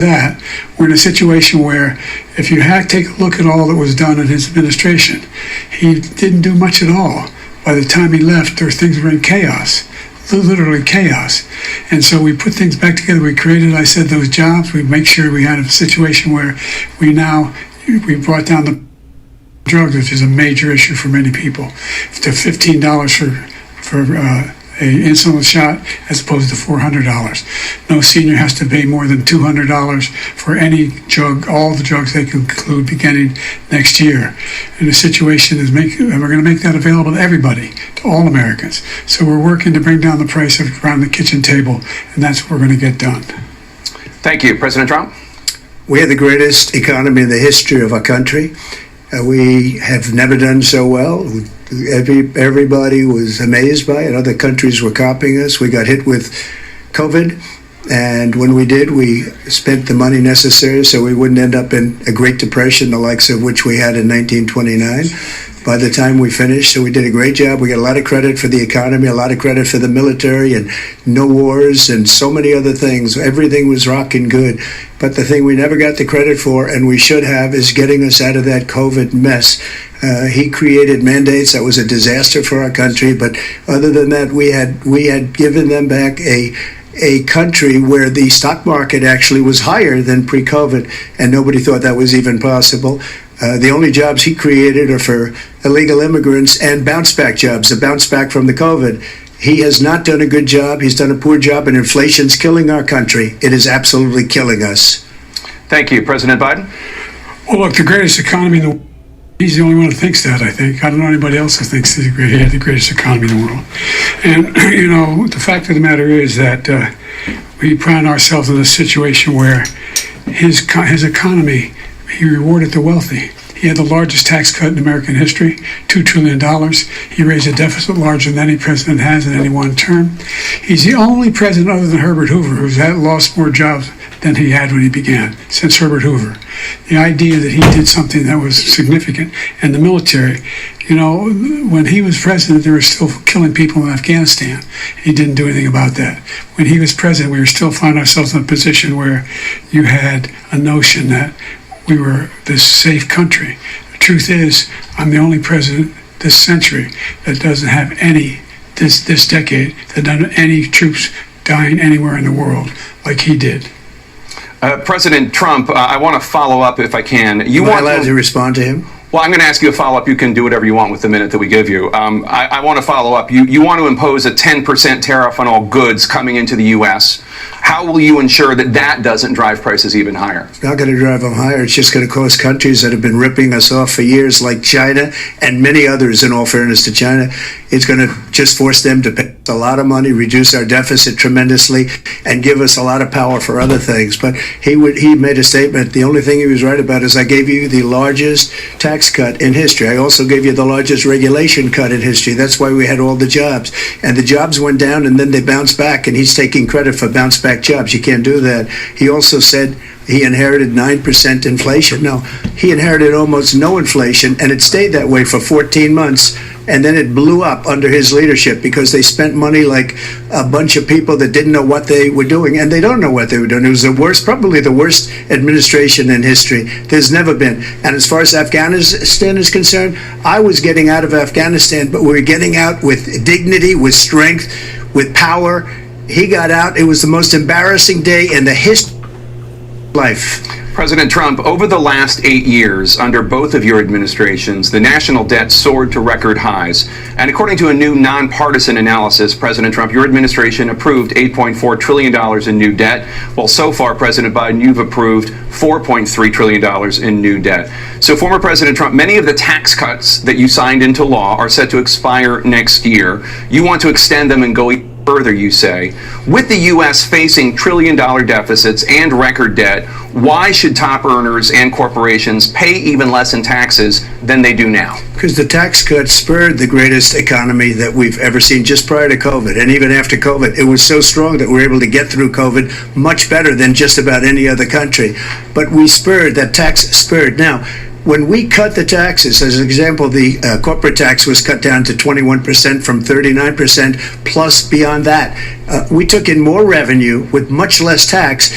that, we're in a situation where if you take a look at all that was done in his administration, he didn't do much at all. By the time he left, things were in chaos, literally chaos. And so we put things back together. We created, I said, those jobs. We make sure we had a situation where we brought down the drugs, which is a major issue for many people, to $15 for a insulin shot as opposed to $400. No senior has to pay more than $200 for any drug, all the drugs they can include beginning next year. And the situation is and we're going to make that available to everybody, to all Americans. So we're working to bring down the price around the kitchen table, and that's what we're going to get done. Thank you. President Trump? We have the greatest economy in the history of our country. We have never done so well. Everybody was amazed by it. Other countries were copying us. We got hit with COVID, and when we did, we spent the money necessary so we wouldn't end up in a Great Depression, the likes of which we had in 1929. By the time we finished, so we did a great job. We got a lot of credit for the economy, a lot of credit for the military, and no wars, and so many other things. Everything was rocking good. But the thing we never got the credit for, and we should have, is getting us out of that COVID mess. He created mandates that was a disaster for our country. But other than that, we had given them back a country where the stock market actually was higher than pre-COVID, and nobody thought that was even possible. The only jobs he created are for illegal immigrants and bounce back jobs, a bounce back from the COVID. He has not done a good job. He's done a poor job, and inflation's killing our country. It is absolutely killing us. Thank you. President Biden? Well, look, the greatest economy in the world, he's the only one who thinks that, I think. I don't know anybody else who thinks he had the greatest economy in the world. And, the fact of the matter is that we find ourselves in a situation where his economy, he rewarded the wealthy. He had the largest tax cut in American history, $2 trillion. He raised a deficit larger than any president has in any one term. He's the only president other than Herbert Hoover who's lost more jobs than he had when he began, since Herbert Hoover. The idea that he did something that was significant. And the military, when he was president, they were still killing people in Afghanistan. He didn't do anything about that. When he was president, we were still finding ourselves in a position where you had a notion that we were this safe country. The truth is, I'm the only president this century that doesn't have this decade, that doesn't have any troops dying anywhere in the world like he did. President Trump, I want to follow up if I can. Am I allowed to respond to him? Well, I'm going to ask you a follow-up. You can do whatever you want with the minute that we give you. I want to follow up. You want to impose a 10% tariff on all goods coming into the U.S. How will you ensure that that doesn't drive prices even higher? It's not going to drive them higher. It's just going to cause countries that have been ripping us off for years, like China and many others, in all fairness to China, it's going to just force them to pay a lot of money, reduce our deficit tremendously, and give us a lot of power for other things. But he made a statement. The only thing he was right about is I gave you the largest tax cut in history. I also gave you the largest regulation cut in history. That's why we had all the jobs. And the jobs went down, and then they bounced back, and he's taking credit for bounce back jobs. You can't do that. He also said he inherited 9% inflation. No, he inherited almost no inflation, and it stayed that way for 14 months. And then it blew up under his leadership because they spent money like a bunch of people that didn't know what they were doing, and they don't know what they were doing. It was probably the worst administration in history. There's never been. And as far as Afghanistan is concerned, I was getting out of Afghanistan, but we were getting out with dignity, with strength, with power. He got out. It was the most embarrassing day in the history of life. President Trump, over the last 8 years, under both of your administrations, the national debt soared to record highs. And according to a new nonpartisan analysis, President Trump, your administration approved $8.4 trillion in new debt. Well, so far, President Biden, you've approved $4.3 trillion in new debt. So, former President Trump, many of the tax cuts that you signed into law are set to expire next year. You want to extend them and go further, you say. With the U.S. facing trillion-dollar deficits and record debt, why should top earners and corporations pay even less in taxes than they do now? Because the tax cuts spurred the greatest economy that we've ever seen just prior to COVID. And even after COVID, it was so strong that we were able to get through COVID much better than just about any other country. But that tax spurred. Now, when we cut the taxes, as an example, the corporate tax was cut down to 21% from 39%, plus beyond that. We took in more revenue with much less tax.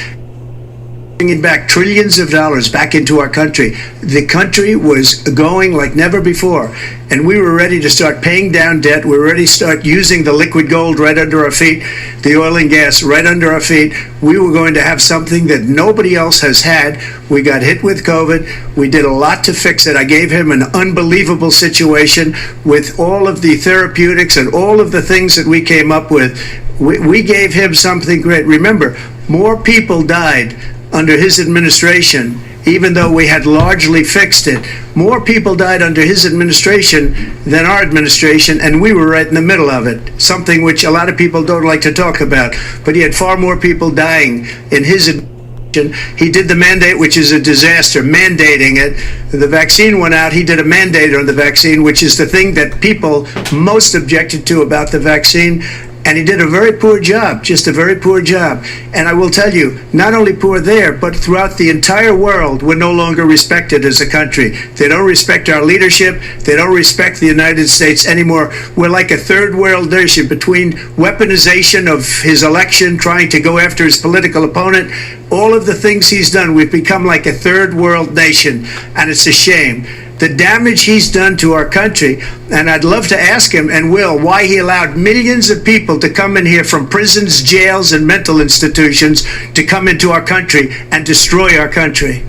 bringing back trillions of dollars back into our country. The country was going like never before, and we were ready to start paying down debt. We were ready to start using the liquid gold right under our feet, the oil and gas right under our feet. We were going to have something that nobody else has had. We got hit with COVID. We did a lot to fix it. I gave him an unbelievable situation with all of the therapeutics and all of the things that we came up with. We gave him something great. Remember, more people died under his administration, even though we had largely fixed it. More people died under his administration than our administration, and we were right in the middle of it, something which a lot of people don't like to talk about. But he had far more people dying in his administration. He did the mandate, which is a disaster, mandating it. The vaccine went out. He did a mandate on the vaccine, which is the thing that people most objected to about the vaccine. And he did a very poor job, just a very poor job. And I will tell you, not only poor there, but throughout the entire world, we're no longer respected as a country. They don't respect our leadership. They don't respect the United States anymore. We're like a third world nation between weaponization of his election, trying to go after his political opponent, all of the things he's done. We've become like a third world nation, and it's a shame. The damage he's done to our country, and I'd love to ask him, and will, why he allowed millions of people to come in here from prisons, jails, and mental institutions to come into our country and destroy our country.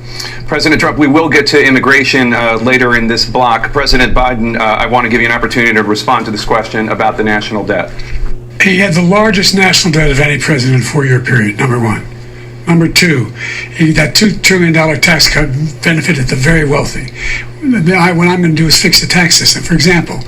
President Trump, we will get to immigration later in this block. President Biden, I want to give you an opportunity to respond to this question about the national debt. He had the largest national debt of any president in a 4-year period, number one. Number two, that $2 trillion tax cut benefited the very wealthy. What I'm going to do is fix the tax system. For example,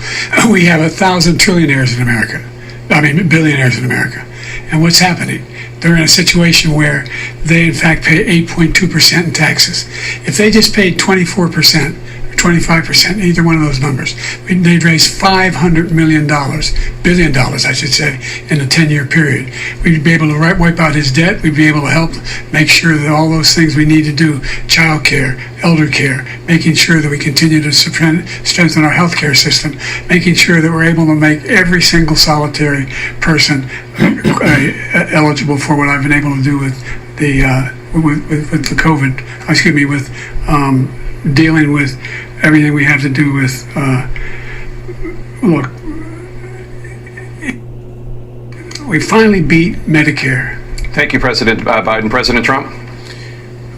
we have 1,000 trillionaires in America. Billionaires in America. And what's happening? They're in a situation where they, in fact, pay 8.2% in taxes. If they just paid 24%, 25%, either one of those numbers, they'd raise $500 million, billion dollars, I should say, in a 10-year period. We'd be able to wipe out his debt. We'd be able to help make sure that all those things we need to do, child care, elder care, making sure that we continue to strengthen our healthcare system, making sure that we're able to make every single solitary person eligible for what I've been able to do with the COVID, with dealing with everything we have to do with, look, we finally beat Medicare. Thank you, President Biden. President Trump?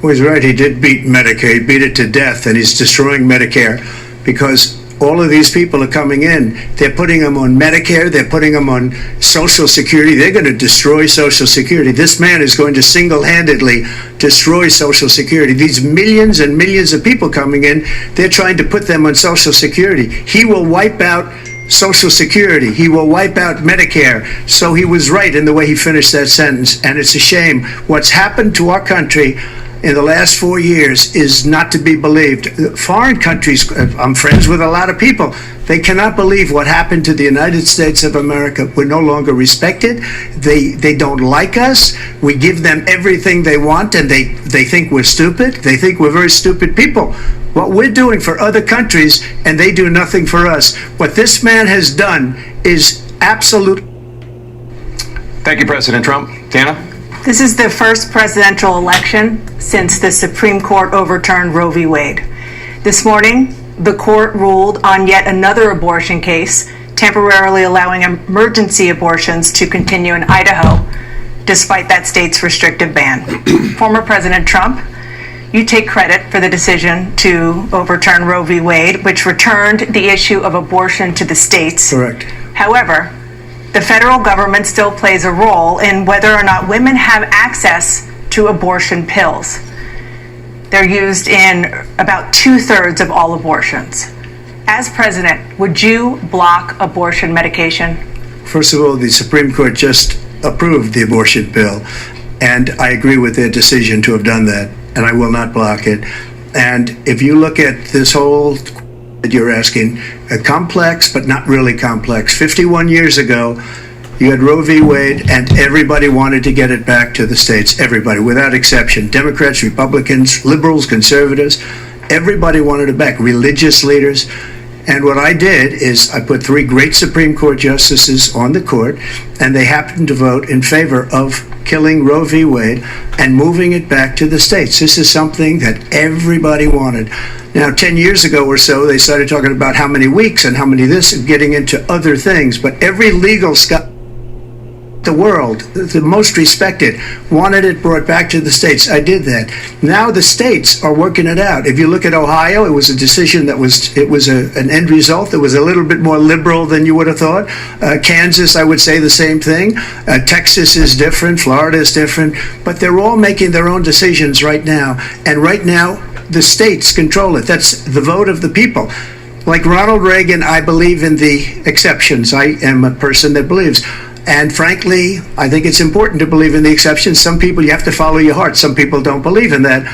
Well, he's right. He did beat Medicare. He beat it to death, and he's destroying Medicare because all of these people are coming in. They're putting them on Medicare. They're putting them on Social Security. They're going to destroy Social Security. This man is going to single-handedly destroy Social Security. These millions and millions of people coming in, they're trying to put them on Social Security. He will wipe out Social Security. He will wipe out Medicare. So he was right in the way he finished that sentence. And it's a shame. What's happened to our country in the last 4 years is not to be believed. Foreign countries, I'm friends with a lot of people, they cannot believe what happened to the United States of America. We're no longer respected. They don't like us. We give them everything they want, and they think we're stupid. They think we're very stupid people. What we're doing for other countries, and they do nothing for us. What this man has done is absolute. Thank you, President Trump. Dana? This is the first presidential election since the Supreme Court overturned Roe v. Wade. This morning, the court ruled on yet another abortion case, temporarily allowing emergency abortions to continue in Idaho, despite that state's restrictive ban. Former President Trump, you take credit for the decision to overturn Roe v. Wade, which returned the issue of abortion to the states. Correct. However, the federal government still plays a role in whether or not women have access to abortion pills. They're used in about 2/3 of all abortions. As president, would you block abortion medication? First of all, the Supreme Court just approved the abortion bill, and I agree with their decision to have done that, and I will not block it. And if you look at this whole that you're asking, complex but not really complex. 51 years ago, you had Roe v. Wade, and everybody wanted to get it back to the states. Everybody, without exception. Democrats, Republicans, liberals, conservatives, everybody wanted it back. Religious leaders. And what I did is I put 3 great Supreme Court justices on the court, and they happened to vote in favor of killing Roe v. Wade and moving it back to the states. This is something that everybody wanted. Now, 10 years ago or so, they started talking about how many weeks and how many this and getting into other things. But every legal scholar in the world, the most respected, wanted it brought back to the states. I did that. Now the states are working it out. If you look at Ohio, it was a decision that was an end result that was a little bit more liberal than you would have thought. Kansas, I would say the same thing. Texas is different. Florida is different. But they're all making their own decisions right now. And right now, the states control it. That's the vote of the people. Like Ronald Reagan, I believe in the exceptions. I am a person that believes. And frankly, I think it's important to believe in the exceptions. Some people, you have to follow your heart. Some people don't believe in that.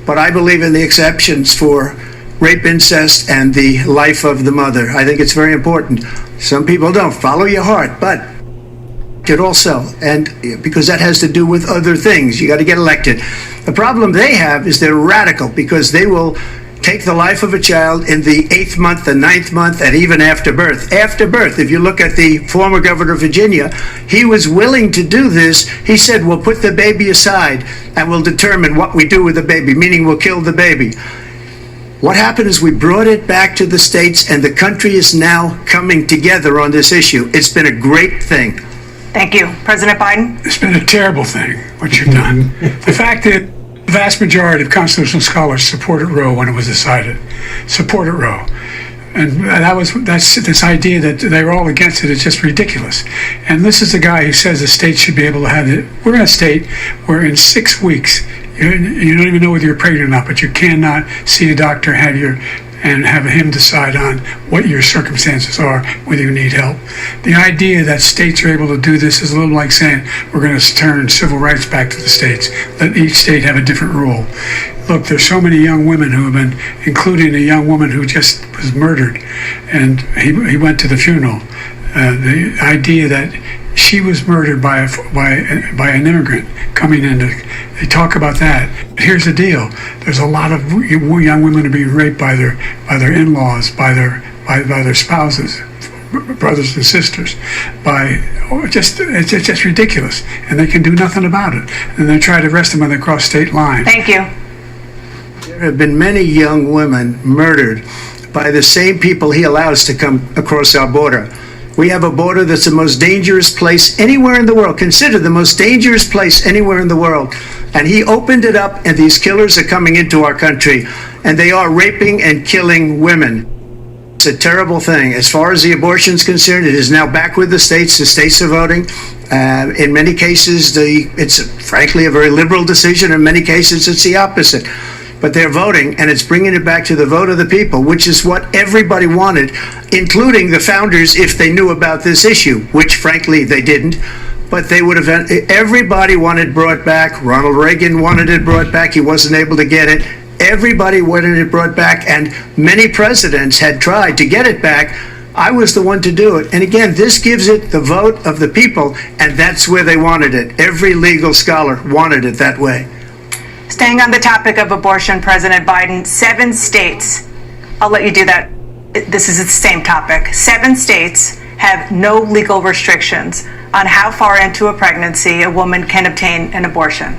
But I believe in the exceptions for rape, incest, and the life of the mother. I think it's very important. Some people don't. Follow your heart. But it also, and because that has to do with other things. You got to get elected. The problem they have is they're radical because they will take the life of a child in the 8th month, the 9th month, and even after birth. After birth, if you look at the former governor of Virginia, he was willing to do this. He said, we'll put the baby aside and we'll determine what we do with the baby, meaning we'll kill the baby. What happened is we brought it back to the states, and the country is now coming together on this issue. It's been a great thing. Thank you. President Biden? It's been a terrible thing, what you've done. The fact that the vast majority of constitutional scholars supported Roe when it was decided, supported Roe. And that's this idea that they're all against it is just ridiculous. And this is the guy who says the state should be able to have it. We're in a state where in 6 weeks, you don't even know whether you're pregnant or not, but you cannot see a doctor, and have him decide on what your circumstances are, whether you need help. The idea that states are able to do this is a little like saying we're going to turn civil rights back to the states, let each state have a different rule. Look, there's so many young women who have been, including a young woman who just was murdered, and he went to the funeral. The idea that she was murdered by an immigrant coming in. They talk about that. But here's the deal: there's a lot of young women are being raped by their in-laws, by their spouses, brothers and sisters. It's just ridiculous, and they can do nothing about it. And they try to arrest them when they cross state lines. Thank you. There have been many young women murdered by the same people he allows to come across our border. We have a border that's the most dangerous place anywhere in the world, considered the most dangerous place anywhere in the world. And he opened it up, and these killers are coming into our country, and they are raping and killing women. It's a terrible thing. As far as the abortion is concerned, it is now back with the states. The states are voting. In many cases, it's frankly a very liberal decision. In many cases, it's the opposite. But they're voting, and it's bringing it back to the vote of the people, which is what everybody wanted, including the founders, if they knew about this issue, which frankly they didn't. But they would have, everybody wanted it brought back. Ronald Reagan wanted it brought back. He wasn't able to get it. Everybody wanted it brought back, and many presidents had tried to get it back. I was the one to do it. And again, this gives it the vote of the people, and that's where they wanted it. Every legal scholar wanted it that way. Staying on the topic of abortion, President Biden, 7 states, I'll let you do that. This is the same topic. 7 states have no legal restrictions on how far into a pregnancy a woman can obtain an abortion.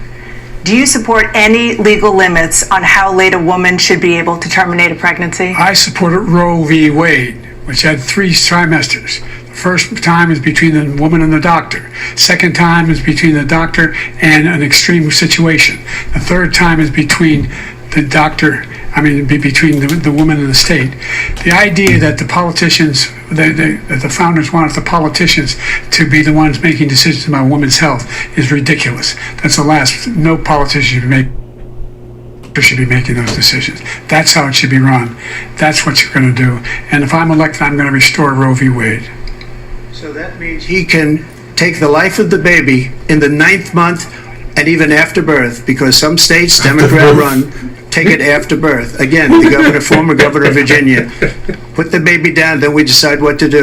Do you support any legal limits on how late a woman should be able to terminate a pregnancy? I supported Roe v. Wade, which had 3 trimesters. First time is between the woman and the doctor. Second time is between the doctor and an extreme situation. The third time is between the doctor, between the woman and the state. The idea that the politicians, that the founders wanted the politicians to be the ones making decisions about women's health is ridiculous. That's the last, no politician should be making those decisions. That's how it should be run. That's what you're going to do. And if I'm elected, I'm going to restore Roe v. Wade. So that means he can take the life of the baby in the 9th month and even after birth, because some states, Democrat run, take it after birth. Again, the former governor of Virginia, put the baby down, then we decide what to do.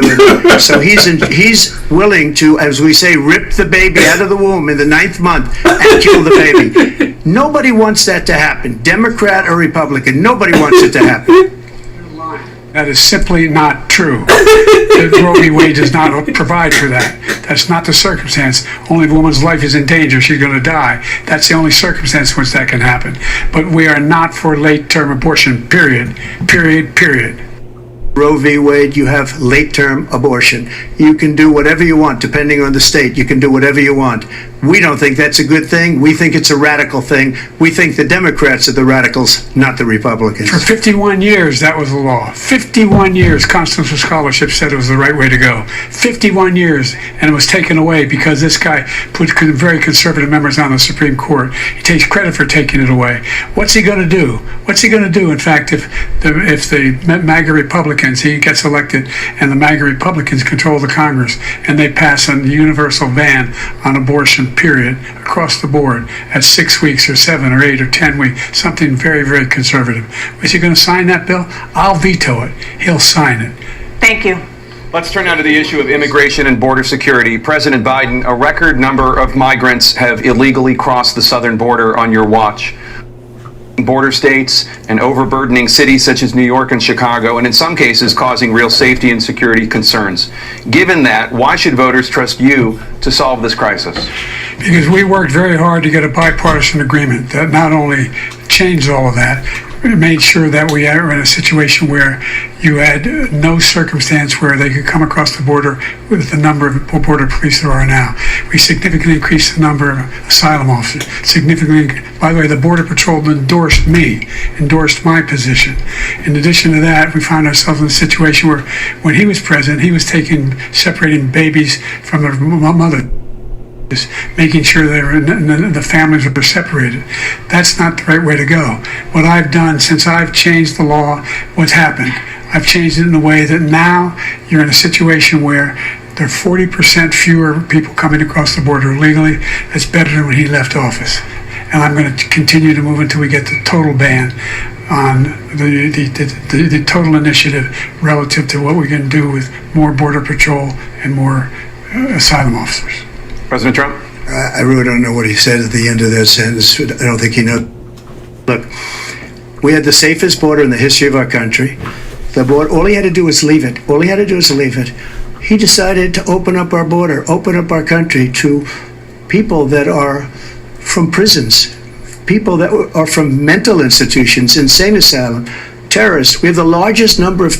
And so he's willing to, as we say, rip the baby out of the womb in the 9th month and kill the baby. Nobody wants that to happen, Democrat or Republican. Nobody wants it to happen. That is simply not true. Roe v. Wade does not provide for that. That's not the circumstance. Only if a woman's life is in danger, she's going to die. That's the only circumstance in which that can happen. But we are not for late-term abortion, period. Period, period. Roe v. Wade, you have late-term abortion. You can do whatever you want, depending on the state. You can do whatever you want. We don't think that's a good thing. We think it's a radical thing. We think the Democrats are the radicals, not the Republicans. For 51 years, that was the law. 51 years, constitutional scholarship said it was the right way to go. 51 years, and it was taken away because this guy put very conservative members on the Supreme Court. He takes credit for taking it away. What's he going to do? What's he going to do, in fact, if the MAGA Republicans, he gets elected, and the MAGA Republicans control the Congress, and they pass a universal ban on abortion, period, across the board at 6 weeks or 7 or 8 or 10 weeks, something very, very conservative. Is he going to sign that bill? I'll veto it. He'll sign it. Thank you. Let's turn now to the issue of immigration and border security. President Biden, a record number of migrants have illegally crossed the southern border on your watch. Border states and overburdening cities such as New York and Chicago, and in some cases causing real safety and security concerns. Given that, why should voters trust you to solve this crisis? Because we worked very hard to get a bipartisan agreement that not only changed all of that, it made sure that we are in a situation where you had no circumstance where they could come across the border with the number of border police there are now. We significantly increased the number of asylum officers. Significantly, by the way, the Border Patrol endorsed my position. In addition to that, we found ourselves in a situation where when he was president, he was separating babies from their mother, making sure the families were separated. That's not the right way to go. What I've done since I've changed the law, what's happened? I've changed it in a way that now you're in a situation where there are 40% fewer people coming across the border illegally. That's better than when he left office. And I'm going to continue to move until we get the total ban on the total initiative relative to what we can do with more Border Patrol and more asylum officers. President Trump? I really don't know what he said at the end of that sentence. I don't think he knows. Look, we had the safest border in the history of our country. The border, all he had to do was leave it. All he had to do was leave it. He decided to open up our border, open up our country to people that are from prisons, people that are from mental institutions, insane asylum, terrorists. We have the largest number of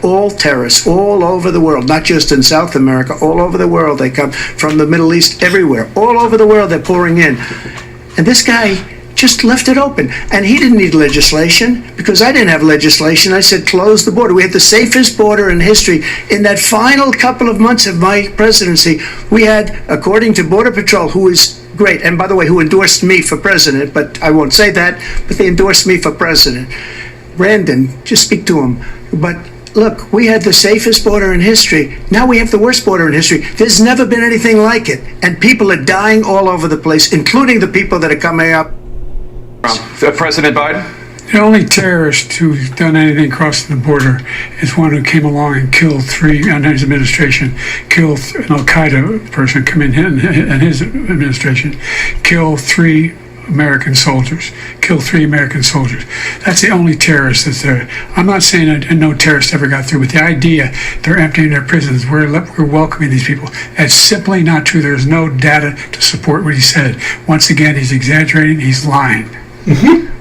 all terrorists all over the world, not just in South America, all over the world. They come from the Middle East, everywhere. All over the world, they're pouring in. And this guy just left it open. And he didn't need legislation because I didn't have legislation. I said, close the border. We had the safest border in history. In that final couple of months of my presidency, we had, according to Border Patrol, who is great, and by the way, who endorsed me for president, but I won't say that, but they endorsed me for president. Brandon, just speak to him. But look, we had the safest border in history. Now we have the worst border in history. There's never been anything like it. And people are dying all over the place, including the people that are coming up. President Biden? The only terrorist who's done anything crossing the border is one who came along and killed three, under his administration, killed an Al-Qaeda person come in his administration, killed three American soldiers. That's the only terrorist that's there. I'm not saying that no terrorist ever got through, but the idea they're emptying their prisons, we're welcoming these people, that's simply not true. There's no data to support what he said. Once again, he's exaggerating, he's lying.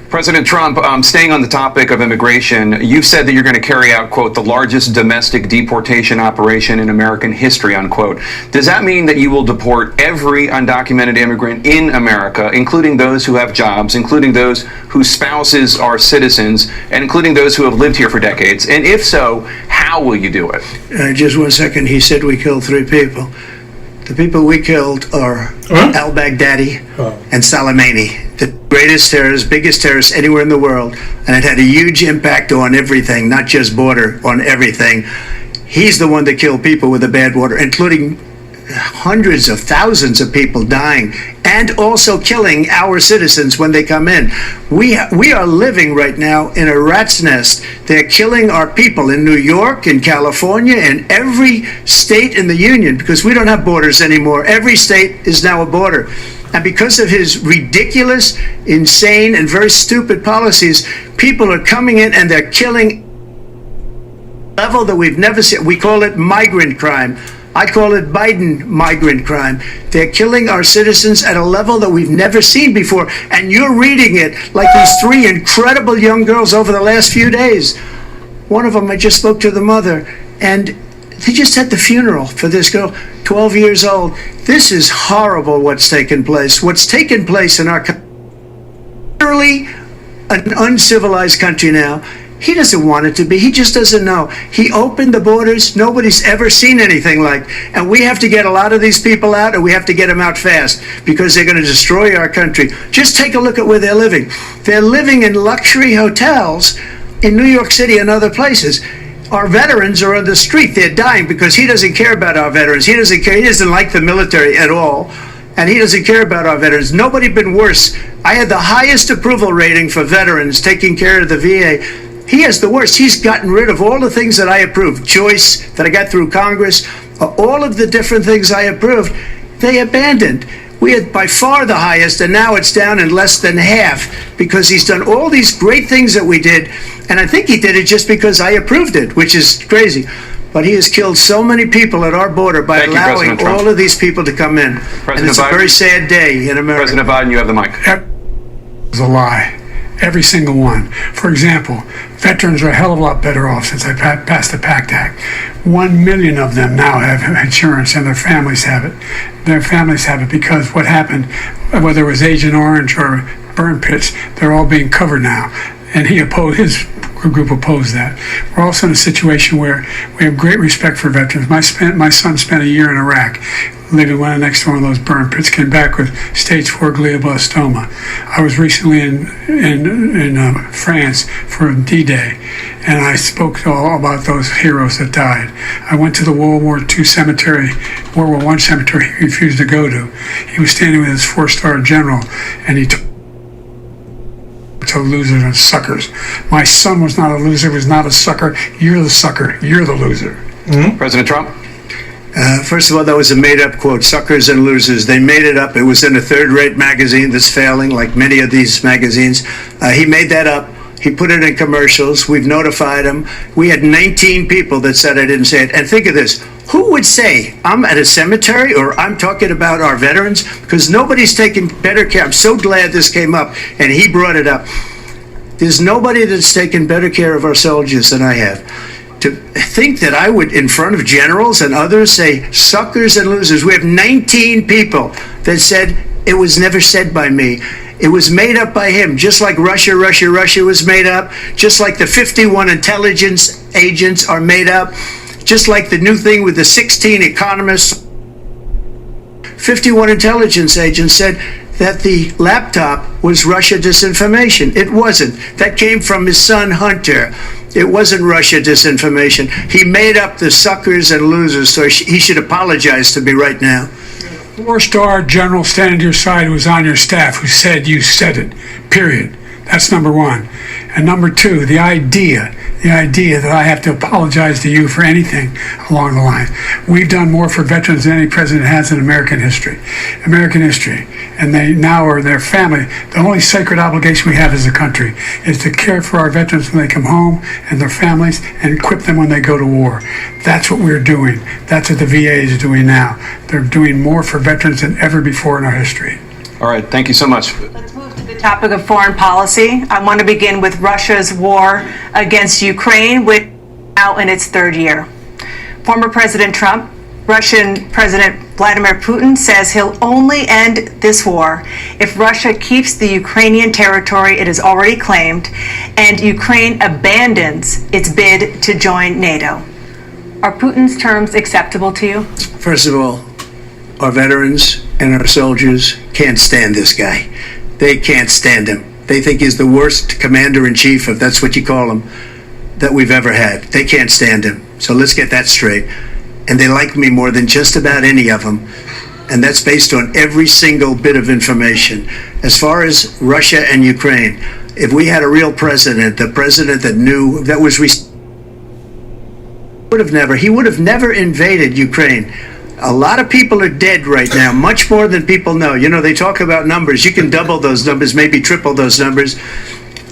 President Trump, staying on the topic of immigration, you've said that you're going to carry out, quote, the largest domestic deportation operation in American history, unquote. Does that mean that you will deport every undocumented immigrant in America, including those who have jobs, including those whose spouses are citizens, and including those who have lived here for decades? And if so, how will you do it? Just 1 second. He said we killed 3 people. The people we killed are al-Baghdadi and Soleimani, the greatest terrorists, biggest terrorists anywhere in the world. And it had a huge impact on everything, not just border, on everything. He's the one that killed people with the bad water, including hundreds of thousands of people dying and also killing our citizens when they come in. We are living right now in a rat's nest. They're killing our people in New York, in California, in every state in the union because we don't have borders anymore. Every state is now a border. And because of his ridiculous, insane, and very stupid policies, people are coming in and they're killing level that we've never seen. We call it migrant crime. I call it Biden migrant crime. They're killing our citizens at a level that we've never seen before. And you're reading it like these three incredible young girls over the last few days. One of them, I just spoke to the mother, and they just had the funeral for this girl, 12 years old. This is horrible what's taken place. What's taken place in our country, literally an uncivilized country now. He doesn't want it to be. He just doesn't know. He opened the borders. Nobody's ever seen anything like. And we have to get a lot of these people out, and we have to get them out fast because they're going to destroy our country. Just take a look at where they're living. They're living in luxury hotels in New York City and other places. Our veterans are on the street. They're dying because he doesn't care about our veterans. He doesn't care. He doesn't like the military at all. And he doesn't care about our veterans. Nobody been worse. I had the highest approval rating for veterans taking care of the VA. He has the worst. He's gotten rid of all the things that I approved. Choice that I got through Congress, all of the different things I approved, they abandoned. We had by far the highest, and now it's down in less than half because he's done all these great things that we did. And I think he did it just because I approved it, which is crazy. But he has killed so many people at our border by Thank you, allowing President Trump. all of these people to come in. And it's a Biden. very sad day in America. President Biden, you have the mic. It's a lie. Every single one. For example, veterans are a hell of a lot better off since I passed the PACT Act. 1 million of them now have insurance, and their families have it. Their families have it because what happened, whether it was Agent Orange or burn pits, they're all being covered now. And his group opposed that. We're also in a situation where we have great respect for veterans. My son spent a year in Iraq, living right next to one of those burn pits, came back with stage 4 glioblastoma. I was recently in France for D-Day, and I spoke all about those heroes that died. I went to the World War II cemetery, World War I cemetery he refused to go to. He was standing with his 4-star general, and he took to losers and suckers. My son was not a loser, was not a sucker. You're the sucker. You're the loser. President Trump? First of all, that was a made-up quote, suckers and losers. They made it up. It was in a third-rate magazine that's failing, like many of these magazines. He made that up. He put it in commercials. We've notified him. We had 19 people that said I didn't say it. And think of this. Who would say I'm at a cemetery or I'm talking about our veterans? Because nobody's taking better care. I'm so glad this came up, and he brought it up. There's nobody that's taken better care of our soldiers than I have. To think that I would, in front of generals and others, say suckers and losers. We have 19 people that said it was never said by me. It was made up by him, just like Russia was made up, just like the 51 intelligence agents are made up, just like the new thing with the 16 economists. 51 intelligence agents said that the laptop was Russia disinformation. It wasn't. That came from his son, Hunter. It wasn't Russia disinformation. He made up the suckers and losers, so he should apologize to me right now. 4-star general standing to your side who was on your staff who said you said it, period. That's number one. And number two, the idea that I have to apologize to you for anything along the line. We've done more for veterans than any president has in American history. And they now are their family. The only sacred obligation we have as a country is to care for our veterans when they come home and their families and equip them when they go to war. That's what we're doing. That's what the VA is doing now. They're doing more for veterans than ever before in our history. All right, thank you so much. Let's move to the topic of foreign policy. I want to begin with Russia's war against Ukraine, which is now in its third year. Former President Trump, Russian President Vladimir Putin says he'll only end this war if Russia keeps the Ukrainian territory it has already claimed and Ukraine abandons its bid to join NATO. Are Putin's terms acceptable to you? First of all, our veterans and our soldiers can't stand this guy. They can't stand him. They think he's the worst commander-in-chief, if that's what you call him, that we've ever had. They can't stand him. So let's get that straight. And they like me more than just about any of them. And that's based on every single bit of information. As far as Russia and Ukraine, if we had a real president, the president that knew, he would have never invaded Ukraine. A lot of people are dead right now, much more than people know. You know, they talk about numbers. You can double those numbers, maybe triple those numbers.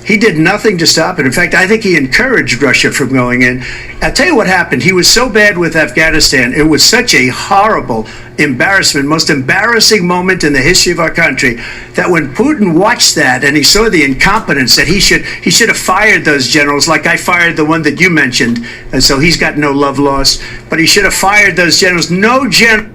He did nothing to stop it. In fact, I think he encouraged Russia from going in. I'll tell you what happened. He was so bad with Afghanistan. It was such a horrible embarrassment, most embarrassing moment in the history of our country, that when Putin watched that and he saw the incompetence, that he should have fired those generals, like I fired the one that you mentioned. And so he's got no love lost. But he should have fired those generals. No general.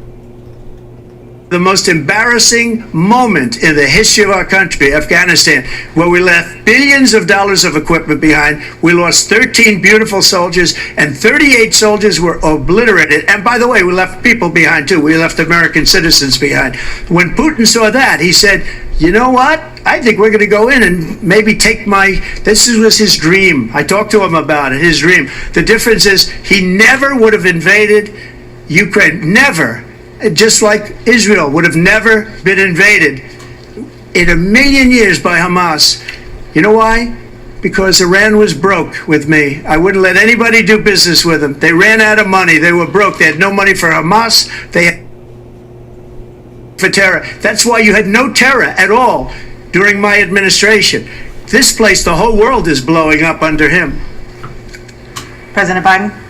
The most embarrassing moment in the history of our country, Afghanistan, where we left billions of dollars of equipment behind. We lost 13 beautiful soldiers, and 38 soldiers were obliterated. And by the way, we left people behind too. We left American citizens behind. When Putin saw that, he said, you know what? I think we're going to go in and maybe take this was his dream. I talked to him about it, his dream. The difference is he never would have invaded Ukraine. Never. Just like Israel would have never been invaded in a million years by Hamas. You know why? Because Iran was broke with me. I wouldn't let anybody do business with them. They ran out of money. They were broke. They had no money for Hamas. They had for terror. That's why you had no terror at all during my administration. This place, the whole world is blowing up under him. President Biden?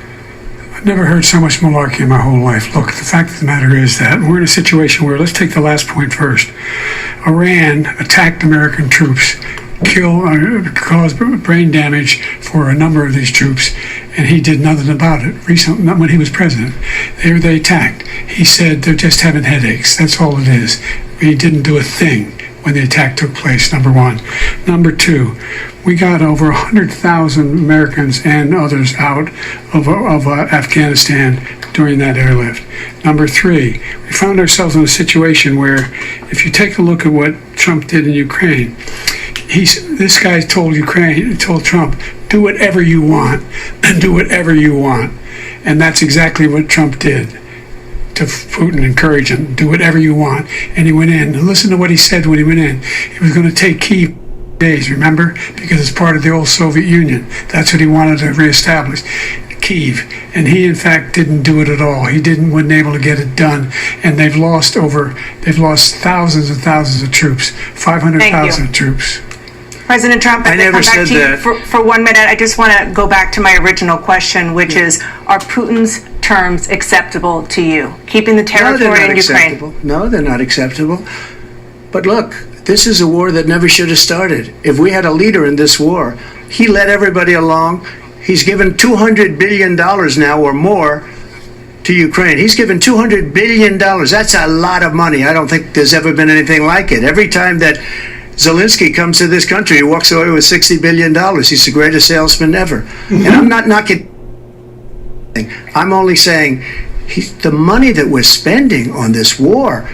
I've never heard so much malarkey in my whole life. Look, the fact of the matter is that we're in a situation where, let's take the last point first. Iran attacked American troops, caused brain damage for a number of these troops, and he did nothing about it. Recently, not when he was president, they attacked. He said they're just having headaches. That's all it is. He didn't do a thing when the attack took place, number one. Number two, we got over 100,000 Americans and others out of Afghanistan during that airlift. Number three, we found ourselves in a situation where, if you take a look at what Trump did in Ukraine, this guy told Trump, do whatever you want, and do whatever you want. And that's exactly what Trump did to Putin, encourage him, do whatever you want. And he went in. And listen to what he said when he went in. He was going to take Kyiv days, remember? Because it's part of the old Soviet Union. That's what he wanted to reestablish, Kyiv. And he, in fact, didn't do it at all. He wasn't able to get it done. And they've lost thousands and thousands of troops, 500,000 troops. President Trump, I never said that. For 1 minute, I just want to go back to my original question, which is, are Putin's terms acceptable to you? Keeping the territory in Ukraine? No, they're not acceptable. But look, this is a war that never should have started. If we had a leader in this war, he led everybody along. He's given $200 billion now or more to Ukraine. He's given $200 billion. That's a lot of money. I don't think there's ever been anything like it. Every time that Zelensky comes to this country, he walks away with $60 billion. He's the greatest salesman ever. And I'm not knocking. I'm only saying the money that we're spending on this war,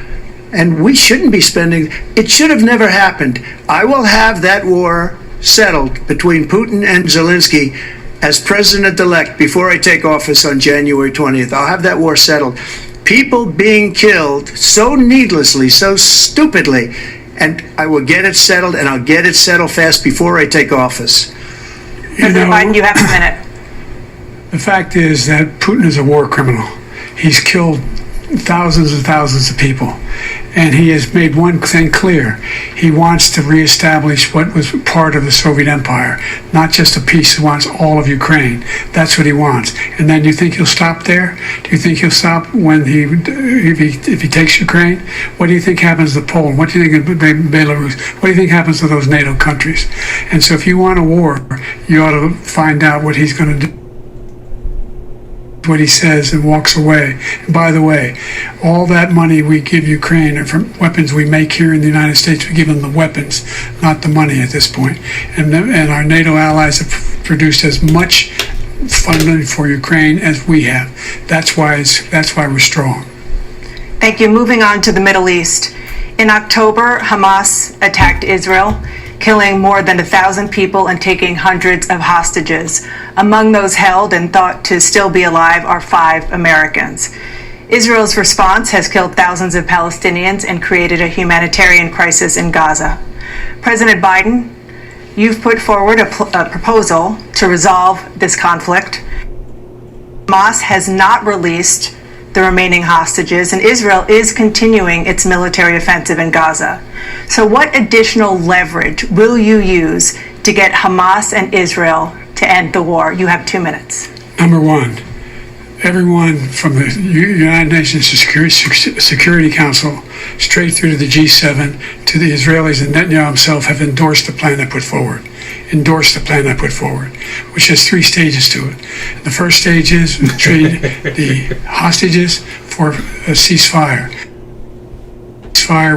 and we shouldn't be spending, it should have never happened. I will have that war settled between Putin and Zelensky as president-elect before I take office on January 20th. I'll have that war settled. People being killed so needlessly, so stupidly, and I will get it settled, and I'll get it settled fast before I take office. President Biden, you have a minute. The fact is that Putin is a war criminal. He's killed thousands and thousands of people. And he has made one thing clear. He wants to reestablish what was part of the Soviet Empire, not just a piece. He wants all of Ukraine. That's what he wants. And then you think he'll stop there? Do you think he'll stop when if he takes Ukraine? What do you think happens to Poland? What do you think of Belarus? What do you think happens to those NATO countries? And so if you want a war, you ought to find out what he's going to do, what he says, and walks away. And by the way, all that money we give Ukraine are from weapons we make here in the United States. We give them the weapons, not the money at this point. And our NATO allies have produced as much funding for Ukraine as we have. That's why we're strong. Thank you. Moving on to the Middle East. In October, Hamas attacked Israel, killing more than 1,000 people and taking hundreds of hostages. Among those held and thought to still be alive are 5 Americans. Israel's response has killed thousands of Palestinians and created a humanitarian crisis in Gaza. President Biden, you've put forward a proposal to resolve this conflict. Hamas has not released the remaining hostages, and Israel is continuing its military offensive in Gaza. So what additional leverage will you use to get Hamas and Israel to end the war? You have 2 minutes. Number one, everyone from the United Nations Security Council straight through to the G7 to the Israelis and Netanyahu himself have endorsed the plan I put forward. Which has 3 stages to it. The first stage is trade the hostages for a ceasefire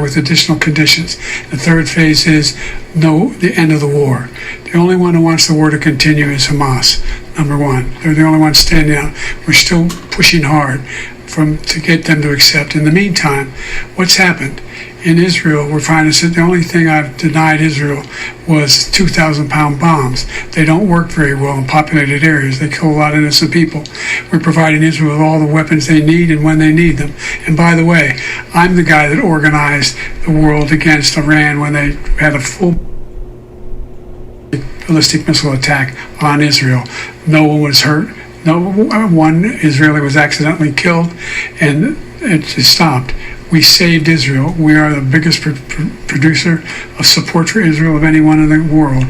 with additional conditions. The third phase is the end of the war. The only one who wants the war to continue is Hamas, number one. They're the only ones standing out. We're still pushing hard to get them to accept. In the meantime, what's happened? In Israel, we're finding that the only thing I've denied Israel was 2,000-pound bombs. They don't work very well in populated areas. They kill a lot of innocent people. We're providing Israel with all the weapons they need and when they need them. And by the way, I'm the guy that organized the world against Iran when they had a full ballistic missile attack on Israel. No one was hurt. No one Israeli was accidentally killed, and it just stopped. We saved Israel. We are the biggest producer of support for Israel of anyone in the world.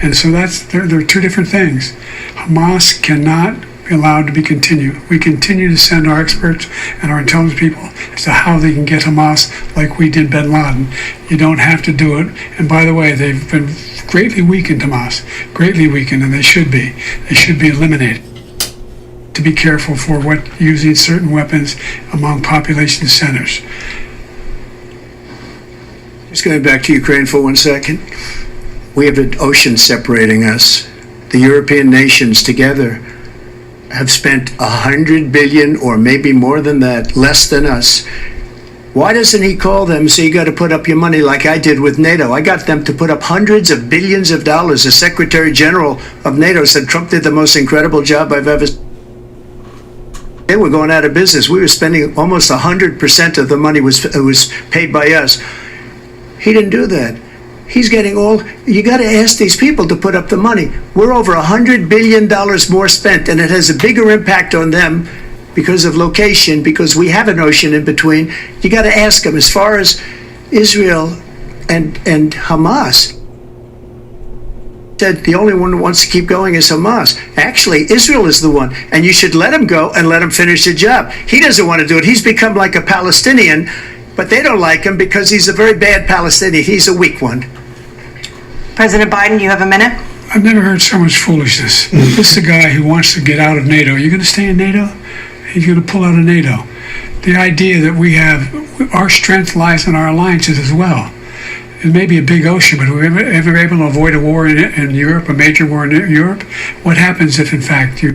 And so there are 2 different things. Hamas cannot be allowed to be continued. We continue to send our experts and our intelligence people as to how they can get Hamas like we did bin Laden. You don't have to do it. And by the way, they've been greatly weakened, Hamas, greatly weakened, and they should be. They should be eliminated. To be careful for using certain weapons among population centers. Just going back to Ukraine for 1 second. We have an ocean separating us. The European nations together have spent $100 billion, or maybe more than that, less than us. Why doesn't he call them and say, you got to put up your money like I did with NATO? I got them to put up hundreds of billions of dollars. The Secretary General of NATO said Trump did the most incredible job I've ever seen. They were going out of business. We were spending almost 100% of the money was paid by us. He didn't do that. He's getting you got to ask these people to put up the money. We're over $100 billion more spent, and it has a bigger impact on them because of location, because we have an ocean in between. You got to ask them. As far as Israel and Hamas, said the only one who wants to keep going is Hamas. Actually, Israel is the one, and you should let him go and let him finish the job. He doesn't want to do it. He's become like a Palestinian, but they don't like him because he's a very bad Palestinian. He's a weak one. President Biden, you have a minute. I've never heard so much foolishness. This is a guy who wants to get out of NATO. You're going to stay in NATO? He's going to pull out of NATO. The idea that our strength lies in our alliances as well. It may be a big ocean, but are we ever able to avoid a war in Europe, a major war in Europe? What happens if, in fact, you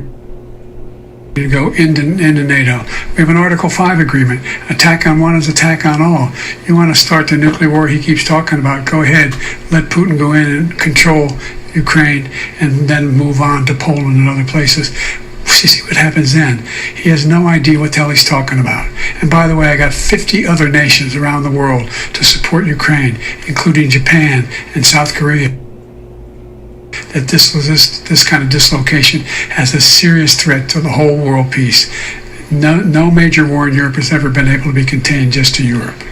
go into NATO? We have an Article 5 agreement. Attack on one is attack on all. You want to start the nuclear war he keeps talking about, go ahead. Let Putin go in and control Ukraine and then move on to Poland and other places. See what happens then. He has no idea what the hell he's talking about. And by the way, I got 50 other nations around the world to support Ukraine, including Japan and South Korea. That this kind of dislocation has a serious threat to the whole world peace. No major war in Europe has ever been able to be contained just to Europe.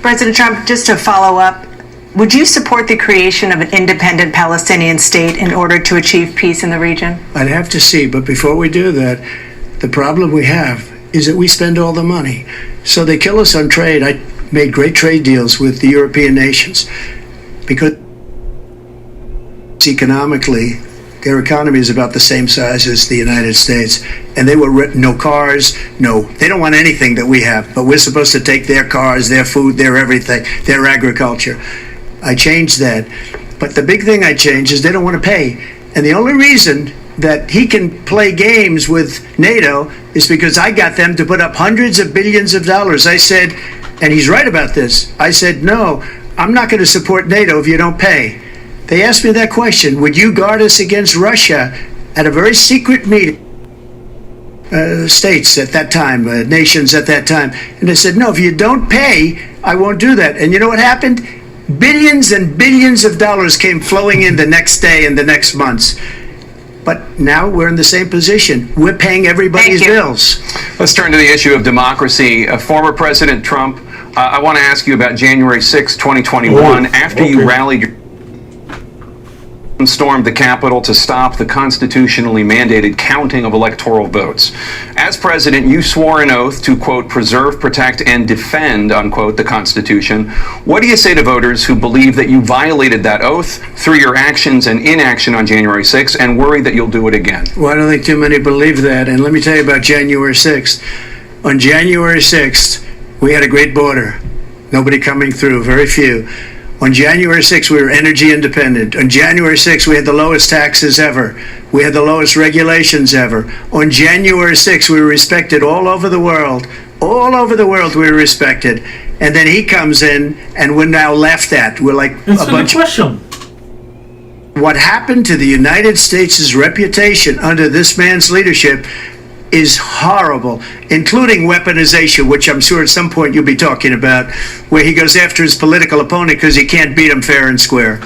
President Trump, just to follow up, would you support the creation of an independent Palestinian state in order to achieve peace in the region? I'd have to see, but before we do that, the problem we have is that we spend all the money. So they kill us on trade. I made great trade deals with the European nations because economically, their economy is about the same size as the United States. And they were no cars, they don't want anything that we have, but we're supposed to take their cars, their food, their everything, their agriculture. I changed that. But the big thing I changed is they don't want to pay. And the only reason that he can play games with NATO is because I got them to put up hundreds of billions of dollars. I said, and he's right about this, I said, no, I'm not going to support NATO if you don't pay. They asked me that question, would you guard us against Russia at a very secret meeting? States at that time, nations at that time. And they said, no, if you don't pay, I won't do that. And you know what happened? Billions and billions of dollars came flowing in the next day and the next months. But now we're in the same position. We're paying everybody's Thank you. bills. Let's turn to the issue of democracy. Former President Trump, I want to ask you about January 6, 2021. After you rallied and stormed the Capitol to stop the constitutionally mandated counting of electoral votes. As president, you swore an oath to, quote, preserve, protect, and defend, unquote, the Constitution. What do you say to voters who believe that you violated that oath through your actions and inaction on January 6th and worry that you'll do it again? Well, I don't think too many believe that. And let me tell you about January 6th. On January 6th, we had a great border. Nobody coming through, very few. On January 6th, we were energy independent. On January 6th, we had the lowest taxes ever. We had the lowest regulations ever. On January 6th, we were respected all over the world. All over the world, we were respected. And then he comes in, and we're now laughed at. We're like Answer a the bunch. question. What happened to the United States' reputation under this man's leadership is horrible, including weaponization, which I'm sure at some point you'll be talking about, where he goes after his political opponent because he can't beat him fair and square.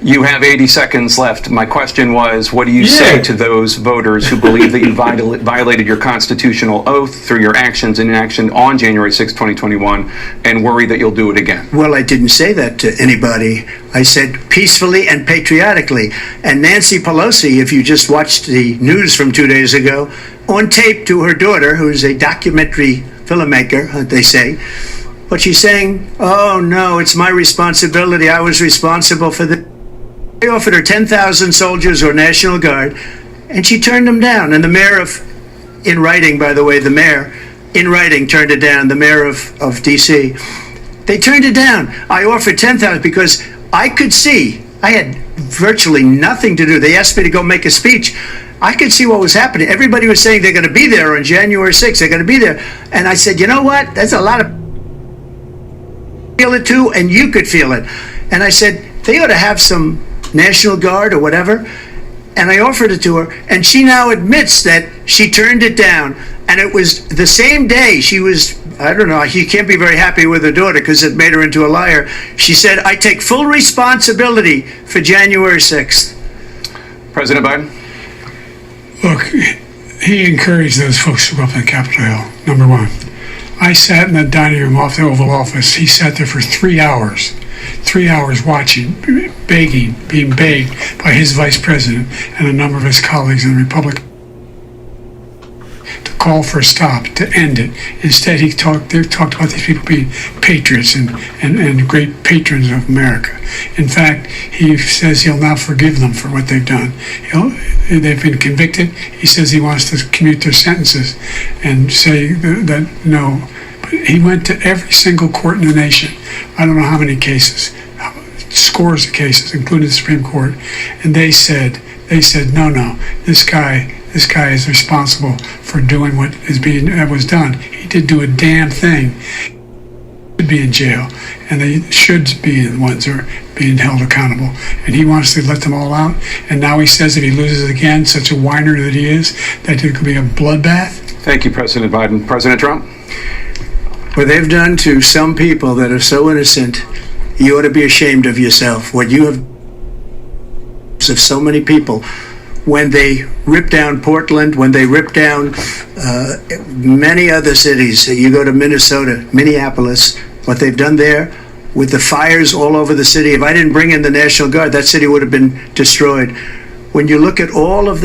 You have 80 seconds left. My question was, what do you say to those voters who believe that you violated your constitutional oath through your actions and inaction on January 6, 2021, and worry that you'll do it again? Well, I didn't say that to anybody. I said peacefully and patriotically. And Nancy Pelosi, if you just watched the news from 2 days ago, on tape to her daughter, who's a documentary filmmaker, they say, but she's saying, oh no, it's my responsibility. I was responsible for this. They offered her 10,000 soldiers or National Guard, and she turned them down. And the mayor in writing, by the way, the mayor, in writing, turned it down, the mayor of D.C. They turned it down. I offered 10,000 because I could see, I had virtually nothing to do. They asked me to go make a speech. I could see what was happening. Everybody was saying they're going to be there on January 6th. They're going to be there. And I said, you know what? That's a lot of feel it too, and you could feel it. And I said, they ought to have some National Guard or whatever. And I offered it to her, and she now admits that she turned it down. And it was the same day she was, I don't know, she can't be very happy with her daughter because it made her into a liar. She said, I take full responsibility for January 6th. President Biden? Look, he encouraged those folks to go up to Capitol Hill, number one. I sat in the dining room off the Oval Office. He sat there for 3 hours. 3 hours watching, begging, being begged by his vice president and a number of his colleagues in the Republic to call for a stop, to end it. Instead, they talked about these people being patriots and great patrons of America. In fact, he says he'll now forgive them for what they've done. They've been convicted. He says he wants to commute their sentences and say that no. He went to every single court in the nation. I don't know how many cases, scores of cases, including the Supreme Court, and they said, no, this guy is responsible for doing what was done. He didn't do a damn thing. He should be in jail, and they should be the ones who are being held accountable. And he wants to let them all out. And now he says if he loses again, such a whiner that he is, that it could be a bloodbath. Thank you, President Biden. President Trump? What they've done to some people that are so innocent, you ought to be ashamed of yourself. What you have of so many people, when they ripped down Portland, when they ripped down many other cities, you go to Minnesota, Minneapolis, what they've done there with the fires all over the city. If I didn't bring in the National Guard, that city would have been destroyed. When you look at all of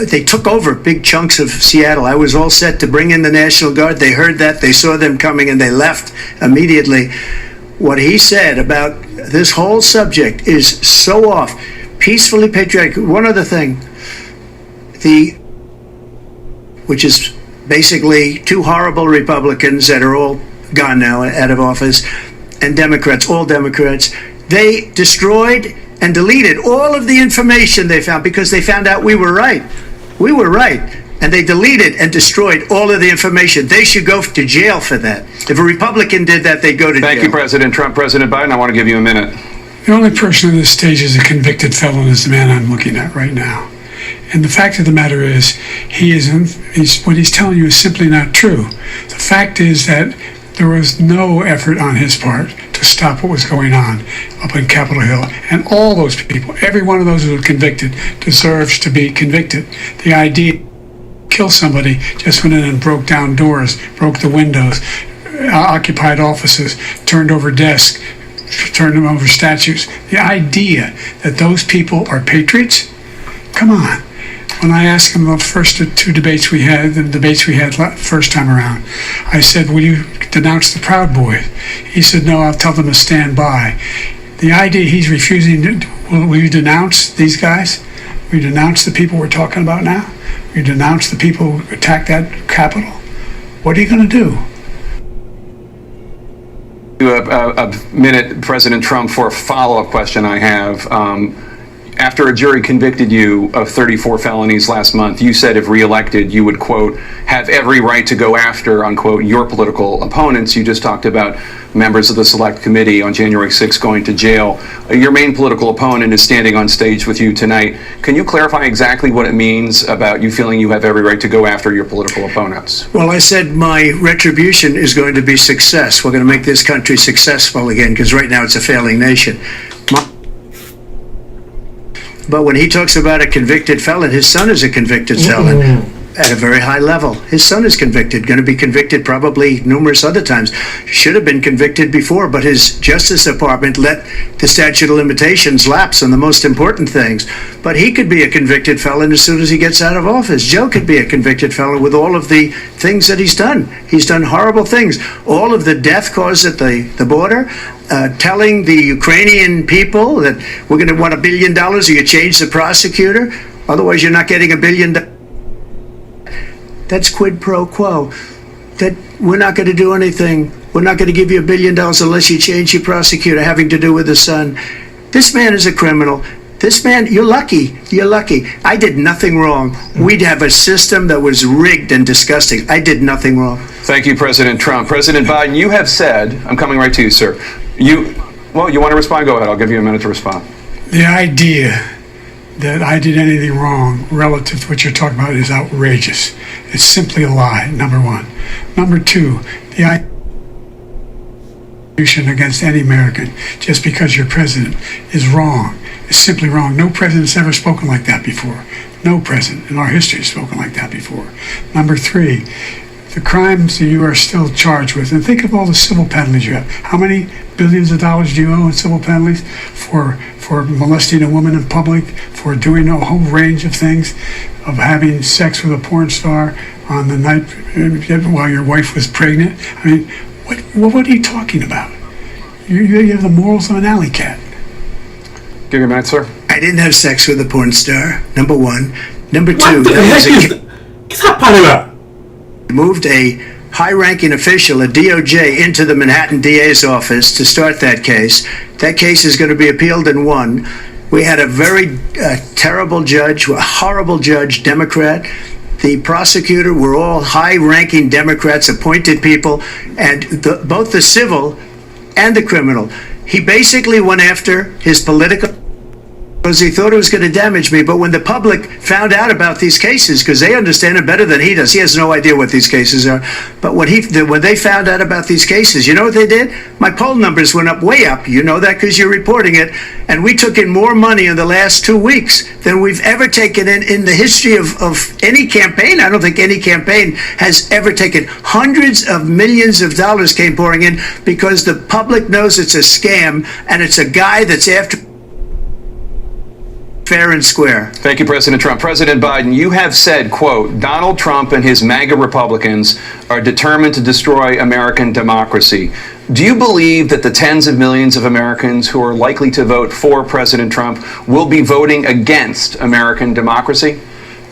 they took over big chunks of Seattle. I was all set to bring in the National Guard. They heard that, they saw them coming, and they left immediately. What he said about this whole subject is so off. Peacefully patriotic. One other thing, which is basically two horrible Republicans that are all gone now, out of office, and Democrats, all Democrats, they destroyed and deleted all of the information they found because they found out we were right. We were right. And they deleted and destroyed all of the information. They should go to jail for that. If a Republican did that, they'd go to jail. Thank you, President Trump. President Biden, I want to give you a minute. The only person on this stage is a convicted felon is the man I'm looking at right now. And the fact of the matter is, what he's telling you is simply not true. The fact is that there was no effort on his part to to stop what was going on up in Capitol Hill. And all those people, every one of those who were convicted, deserves to be convicted. The idea kill somebody just went in and broke down doors, broke the windows, occupied offices, turned over desks, turned them over statues. The idea that those people are patriots? Come on. When I asked him the first two debates we had, first time around, I said, will you denounce the Proud Boys? He said, no, I'll tell them to stand by. The idea he's refusing to, will you denounce these guys? Will you denounce the people we're talking about now? Will you denounce the people who attacked that Capitol? What are you going to do? A minute, President Trump, for a follow-up question I have. After a jury convicted you of 34 felonies last month, you said if reelected, you would, quote, have every right to go after, unquote, your political opponents. You just talked about members of the Select Committee on January 6th going to jail. Your main political opponent is standing on stage with you tonight. Can you clarify exactly what it means about you feeling you have every right to go after your political opponents? Well, I said my retribution is going to be success. We're going to make this country successful again, because right now it's a failing nation. But when he talks about a convicted felon, his son is a convicted felon at a very high level. His son is convicted, going to be convicted probably numerous other times. Should have been convicted before, but his Justice Department let the statute of limitations lapse on the most important things. But he could be a convicted felon as soon as he gets out of office. Joe could be a convicted felon with all of the things that he's done. He's done horrible things. All of the death caused at the border, telling the Ukrainian people that we're going to want $1 billion or you change the prosecutor, otherwise you're not getting $1 billion. That's quid pro quo. That we're not going to do anything. We're not going to give you $1 billion unless you change your prosecutor, having to do with the son. This man is a criminal. This man, you're lucky. You're lucky. I did nothing wrong. We'd have a system that was rigged and disgusting. I did nothing wrong. Thank you, President Trump. President Biden, you have said, I'm coming right to you, sir. You want to respond? Go ahead. I'll give you a minute to respond. The idea that I did anything wrong relative to what you're talking about is outrageous. It's simply a lie, number one. Number two, the idea against any American just because you're president is wrong. It's simply wrong. No president's ever spoken like that before. No president in our history has spoken like that before. Number three, the crimes that you are still charged with, and think of all the civil penalties you have. How many billions of dollars do you owe in civil penalties for molesting a woman in public, for doing a whole range of things, of having sex with a porn star on the night while your wife was pregnant? I mean, what are you talking about? You have the morals of an alley cat. Give your minute, sir. I didn't have sex with a porn star, number one. Number two, What the heck is that? moved a high-ranking official at DOJ into the Manhattan DA's office to start that case. That case is going to be appealed and won. We had a very terrible judge, a horrible judge, Democrat. The prosecutor were all high-ranking Democrats, appointed people, and both the civil and the criminal. He basically went after his political because he thought it was going to damage me. But when the public found out about these cases, because they understand it better than he does, he has no idea what these cases are. But when they found out about these cases, you know what they did? My poll numbers went up, way up. You know that because you're reporting it. And we took in more money in the last 2 weeks than we've ever taken in the history of any campaign. I don't think any campaign has ever taken. Hundreds of millions of dollars came pouring in because the public knows it's a scam and it's a guy that's after fair and square. Thank you, President Trump. President Biden, you have said, quote, Donald Trump and his MAGA Republicans are determined to destroy American democracy. Do you believe that the tens of millions of Americans who are likely to vote for President Trump will be voting against American democracy?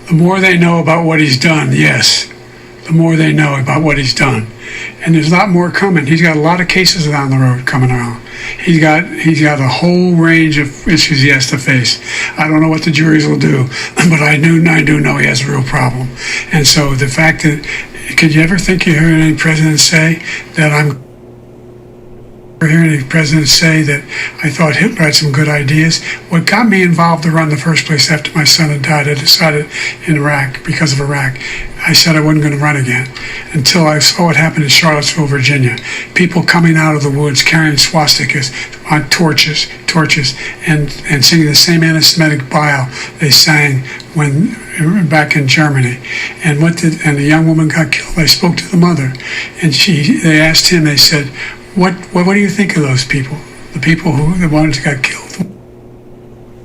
The more they know about what he's done, yes. The more they know about what he's done. And there's a lot more coming. He's got a lot of cases down the road coming around. He's got a whole range of issues he has to face. I don't know what the juries will do, but I do know he has a real problem. And so the fact that, could you ever think you heard any president say that I'm hearing the president say that I thought Hitler had some good ideas. What got me involved to run in the first place after my son had died, I decided in Iraq, because of Iraq, I said I wasn't going to run again until I saw what happened in Charlottesville, Virginia. People coming out of the woods carrying swastikas on torches, and singing the same anti-Semitic bile they sang when back in Germany. And the young woman got killed. I spoke to the mother, and they asked him. They said, What do you think of those people? The ones who got killed,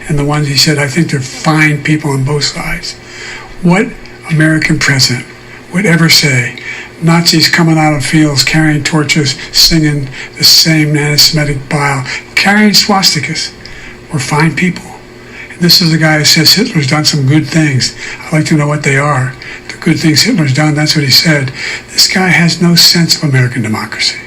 and the ones he said, I think they're fine people on both sides. What American president would ever say Nazis coming out of fields carrying torches, singing the same anti-Semitic bile, carrying swastikas were fine people? And this is a guy who says Hitler's done some good things. I'd like to know what they are. The good things Hitler's done, that's what he said. This guy has no sense of American democracy.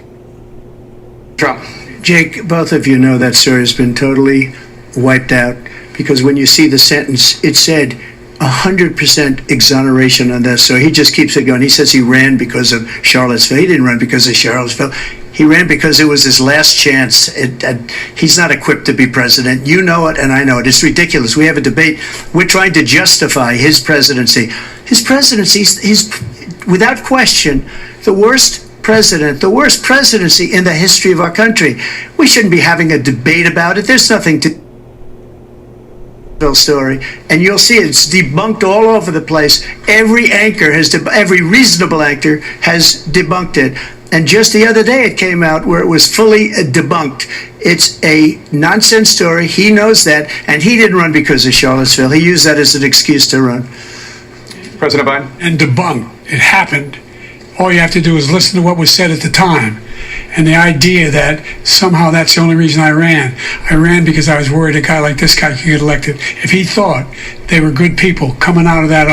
Trump. Jake, both of you know that story has been totally wiped out because when you see the sentence, it said 100% exoneration on this. So he just keeps it going. He says he ran because of Charlottesville. He didn't run because of Charlottesville. He ran because it was his last chance. He's not equipped to be president. You know it, and I know it. It's ridiculous. We have a debate. We're trying to justify his presidency. His presidency, he's without question the worst president, the worst presidency in the history of our country. We shouldn't be having a debate about it. There's nothing to story, and you'll see it's debunked all over the place. Every reasonable anchor has debunked it. And just the other day it came out where it was fully debunked. It's a nonsense story. He knows that, and he didn't run because of Charlottesville. He used that as an excuse to run. President Biden. And debunked. It happened. All you have to do is listen to what was said at the time. And the idea that somehow that's the only reason I ran because I was worried a guy like this guy could get elected. If he thought they were good people coming out of that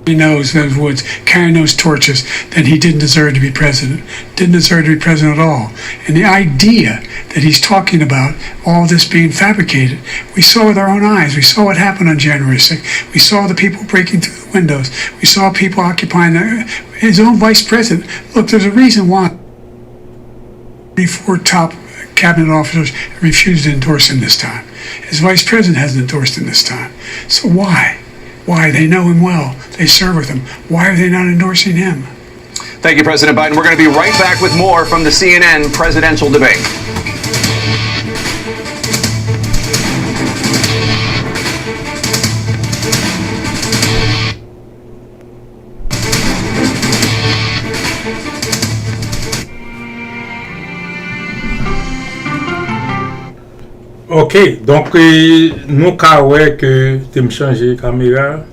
he knows those woods, carrying those torches, then he didn't deserve to be president. Didn't deserve to be president at all. And the idea that he's talking about all this being fabricated, we saw with our own eyes. We saw what happened on January 6th. We saw the people breaking through the windows. We saw people occupying his own vice president. Look, there's a reason why 24 top cabinet officers refused to endorse him this time. His vice president hasn't endorsed him this time. So why? Why? They know him well. They serve with him. Why are they not endorsing him? Thank you, President Biden. We're going to be right back with more from the CNN presidential debate. Ok, donc nous ka wè que tu me changer caméra.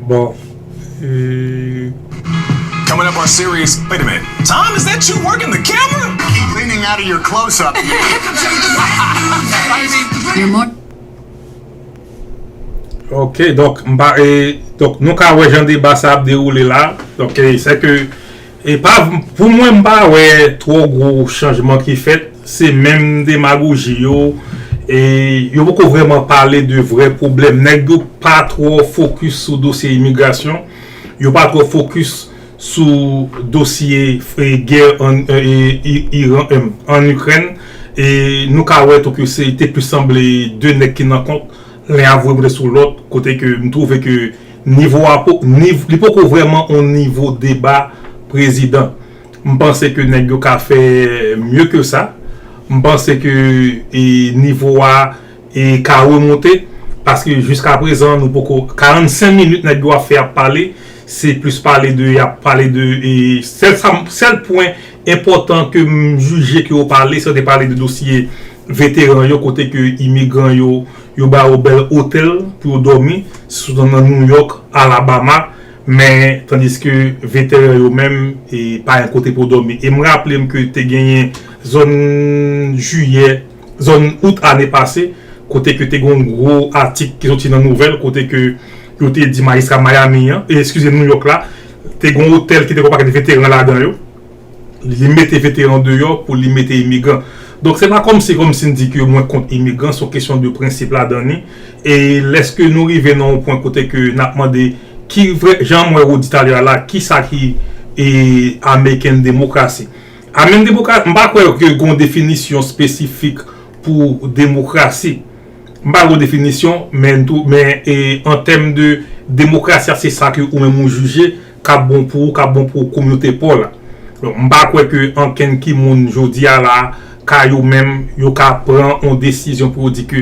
Bon. Coming up on Sirius. Wait a minute. Tom, is that you working the camera? Keep leaning out of your close-up. You're more. Ok, donc nous ka wè jan débat ça ap déroulé là. Donc c'est que et pas pour moi m'pa wè trop gros changement qui fait, c'est même démagogie yo et yo beaucoup vraiment parler de vrais problèmes. Nèg yo pas trop focus sur dossier immigration, yo pas trop focus sur dossier guerre en Ukraine et nous ka wè tout que c'était plus semblé deux nèg qui n'en compte l'un avoué sur l'autre côté que me trouve que niveau il pas vraiment au niveau débat président. Je pense que nèg yo ka fait mieux que ça. Je pense que niveau a et ka remonter parce que jusqu'à présent nous beaucoup 45 minutes nèg yo a fait parler, c'est plus parler de et seul point important que juger que vous parler, c'est de parler de dossier vétéran yo côté que immigrants yo ba au bel hôtel pour dormir dans New York, Alabama, mais tandis que vétéran yo même et pas un côté pour dormir. Et me rappeler que tu gagné zone août année passée côté que tu un gros article qui sorti dans nouvelle côté que yo te dit magistrat Miami et excusez New York là, tu un hôtel qui était comparé de vétérans là-dedans yo. Ils mettent vétérans dehors pour les mettre immigrants. Donc c'est pas comme si on dit que moins contre immigrants, c'est une question de principe là donné. Et est-ce que nous arrivons au point côté que n'a demandé qui vrai Jean-Moi dit tout à l'heure là, qui ça qui est américaine démocratie. Américaine démocratie, je ne sais pas qu'il y a une définition spécifique pour démocratie. Je ne sais pas une définition, mais en termes de démocratie, c'est ça que vous même jugez qu'a bon pour la communauté pour là. Donc, je ne sais pas que en quelqu'un qui moun jodi là, quand yo même yo ka prend une décision pour dire que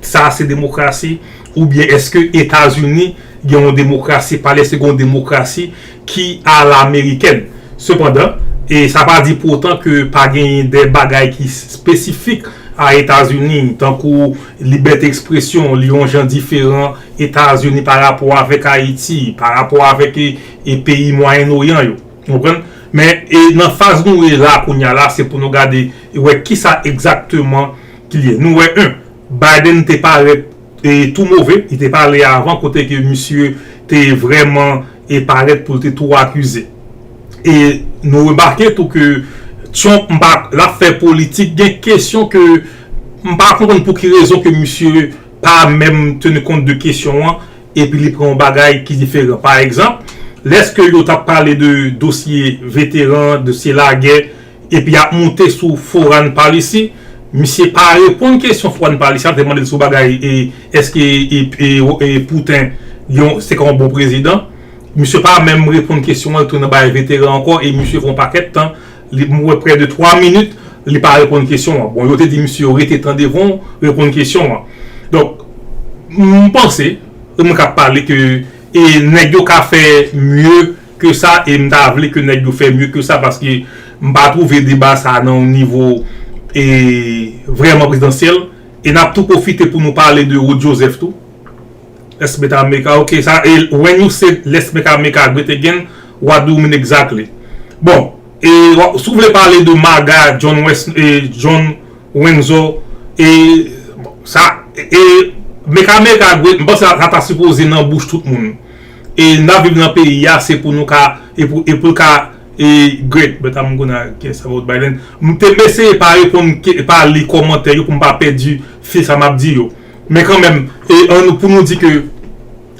ça c'est démocratie ou bien est-ce que États-Unis il y a une démocratie par les secondes démocratie qui à l'américaine. Cependant, et ça pas dit pourtant que pas gagner des bagailles qui spécifiques à États-Unis tant que liberté d'expression, li ont gens différents États-Unis par rapport avec Haïti, par rapport avec les pays Moyen-Orient yo. Vous comprenez? Mais et dans phase nous est là qu'on y a là c'est pour nous regarder ouais qui ça exactement qu'il y a. Nous ouais Biden t'est parlé et tout mauvais, il t'est parlé avant côté que monsieur t'est vraiment et paraît pour te tout accuser. Et nous remarquons tout que Trump l'affaire politique, il y a une question que pas comprendre pour quelle raison que monsieur pas même tenu compte de questions et puis il prend un bagage qui est différent. Par exemple, lorsque il a parlé de dossier vétéran, dossier la guerre, et puis il a monté sous foreign policy, monsieur pas répondre question foreign policy, il a demandé sous bagage et est-ce que Poutine c'est comme un bon président. Monsieur pas même répondre question il tourne dans vétéran encore et monsieur font paquet de temps, il mourrait près de 3 minutes, il pas répondre question. Bon, il a dit monsieur aurait été temps devant répondre question. Donc je pense on a parlé que et nèg yo ka fait mieux que ça et m'ta voulu que nèg yo fait mieux que ça parce que m'pa trouver débat ça dans un niveau et vraiment présidentiel et n'a tout profité pour nous parler de Wood Joseph tout. Let's make America okay ça et when you say let's make America great again what do you mean exactly? Bon et si vous voulez parler de Maga John Wenzo et bon, ça et make America great bon ça t'a supposé dans bouche tout le monde. Et nous vivons dans le pays, c'est pour nous et pour et great, but I'm gonna guess about Biden. Je essayer par répondre par les commentaires pour ne pas perdre fils à m'a dit mais quand même et pour nous dire que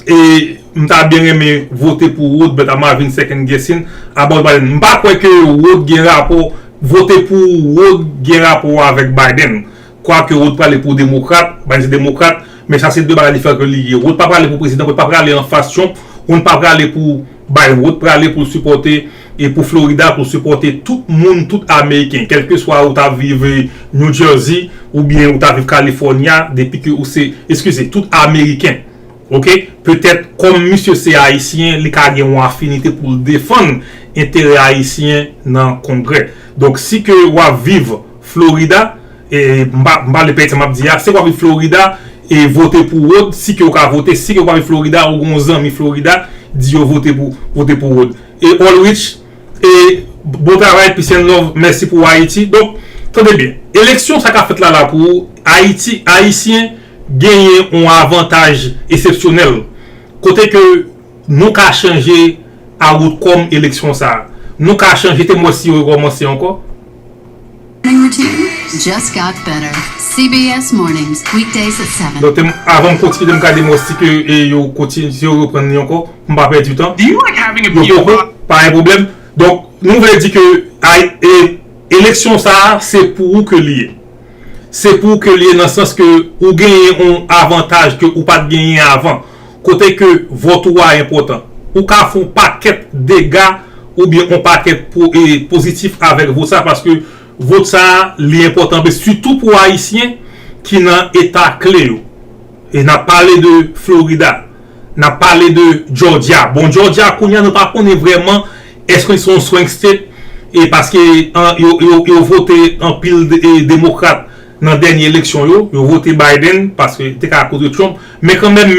et m'ta bien aimé voter pour Wood, but I'm having second guessing about Biden. M'pas croire que Wood gagne rapport voter pour Wood gagne rapport avec Biden. Quoi que Wood parle pour démocrate, Biden c'est démocrate, mais ça c'est deux bagages différents que liés. Wood pas parler pour président, Wood pas parler en façon, on ne pas parler pour Biden, Wood parler pour supporter et pour Florida pour supporter tout le monde, tout américain, quel que soit où tu vivre New Jersey ou bien où tu vivre California, depuis que où c'est excusez, tout américain. OK? Peut-être comme monsieur c'est haïtien, les cas ont une affinité pour défendre intérêt haïtien dans le Congrès. Donc si que vous vivez Florida et m'ba le pays m'a dit c'est quoi vivre Florida et voter pour Wood, si que vous voter, si que vous vivre Florida ou gon ami Florida, dit voter pour Wood. Et Ulrich et bon travail puis c'est love, merci pour Haïti. Donc attendez bien, élection ça qu'a fait là pour Haïti, haïtien gagner un avantage exceptionnel. Côté que nous qu'a changé à route comme élection ça. Nous qu'a changé te moi si recommencer encore. Just got better. CBS Mornings, weekdays at 7. Donc avant de continuer de me garder moi si que et yo continue si on reprend encore, on va perdre du temps. Do you like having a PO box? Pas un problème. Donc nous voulons dire que élection ça c'est pour que lié. C'est pour que lié dans le sens que ou gagner un avantage que ou pas gagner avant. Côté que votre est important. Ou ka font paquet dégâts ou bien un paquet positif avec vous ça parce que votre ça l'important surtout pour haïtiens qui dans état clé. Et n'a parlé de Florida, n'a parlé de Georgia. Bon Georgia qu'on n'a pas connaît vraiment est-ce qu'ils sont swing state et parce que ils ont voté en pile démocrate dans dernière élection ils ont voté Biden parce que c'était à cause de Trump mais quand même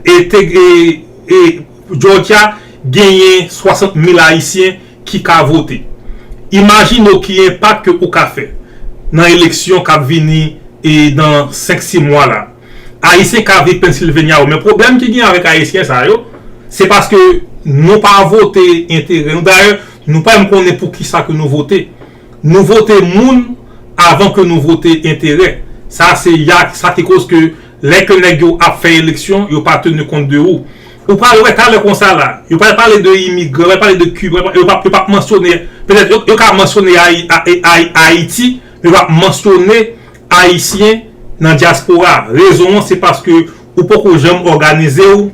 et Georgia gagné 60 000 haïtiens qui a voté. Imaginez qui impact que vous avez fait dans l'élection qui a venu et dans 5-6 mois là. Haïtiens qui vivent Pennsylvania, mais le problème qui vient avec Haïtiens, c'est parce que nous pas voté intérêt. D'ailleurs, nous pas connaître pour qui ça que nous voter. Nous voter moun avant que nous votions intérêt. Ça, c'est ça qui cause que les que nèg yo a fait élection, yo pas tenu compte de ou. Ou pas ouais parler comme ça là. Yo pas parler de immigrants, pas parler de Cuba, yo pas mentionner peut-être yo ka mentionner Haïti, yo pas mentionner haïtien dans diaspora. Raison c'est parce que ou pas que j'aime organiser ou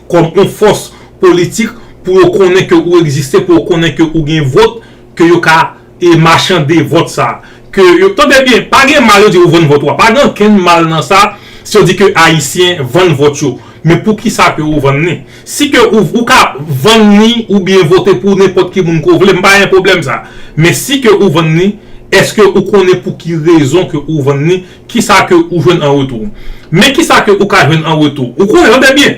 comme une force politique pour connaître que ou exister, pour connaître que ou gain vote que yo ka et marchander vote ça. Que yo tendez bien, pas gen mal de ou vendre vote, pas gen ken mal dans ça. Si on dit que haïtien vend vote yo. Mais pour qui ça que vous vendez? Si que vous ka vendre ou bien voter pour n'importe qui moun ko vle, pas un problème ça. Mais si que vous vendez, est-ce que vous connaissez pour qui raison que vous vendez, qui ça que vous joignez en retour? Mais qui ça que vous ka joignez en retour? Vous connaissez bien.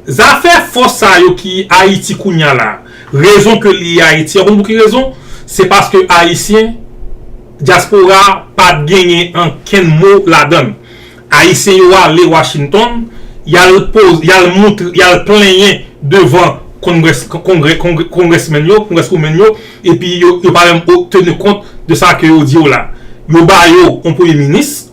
Ça fait force ça yo qui Haïti kounya là. Raison que li Haïti, on pour qui raison? C'est parce que haïtien diaspora pas gagné en ken mot la donne. Haïtien yo aller Washington, il a le pose, il a le montre, il a le plaigner devant congressmen yo, et puis yo pas même tenir compte de ça que yo dit là. Yo ba yo un premier ministre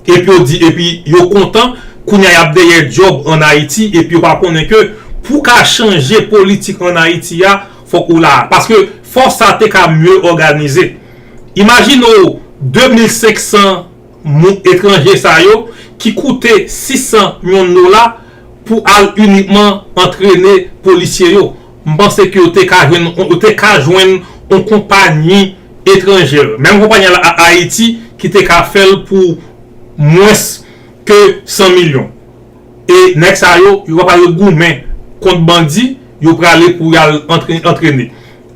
et puis yo content qu'on y a des job en Haïti et puis yo pas connaît que pour qu'a changer politique en Haïti ya faut ou là parce que force ça t'est qu'à mieux organiser. Imaginez 2500 étrangers ça yo qui coûtait 600 millions de dollars pour uniquement entraîner policiers yo. Je pense que vous avez joindre une compagnie étrangère, même compagnie à Haïti qui était fait pour moins que 100 millions. Et next ça yo va pas le gourmet contre bandit, yo pour aller pour entraîner.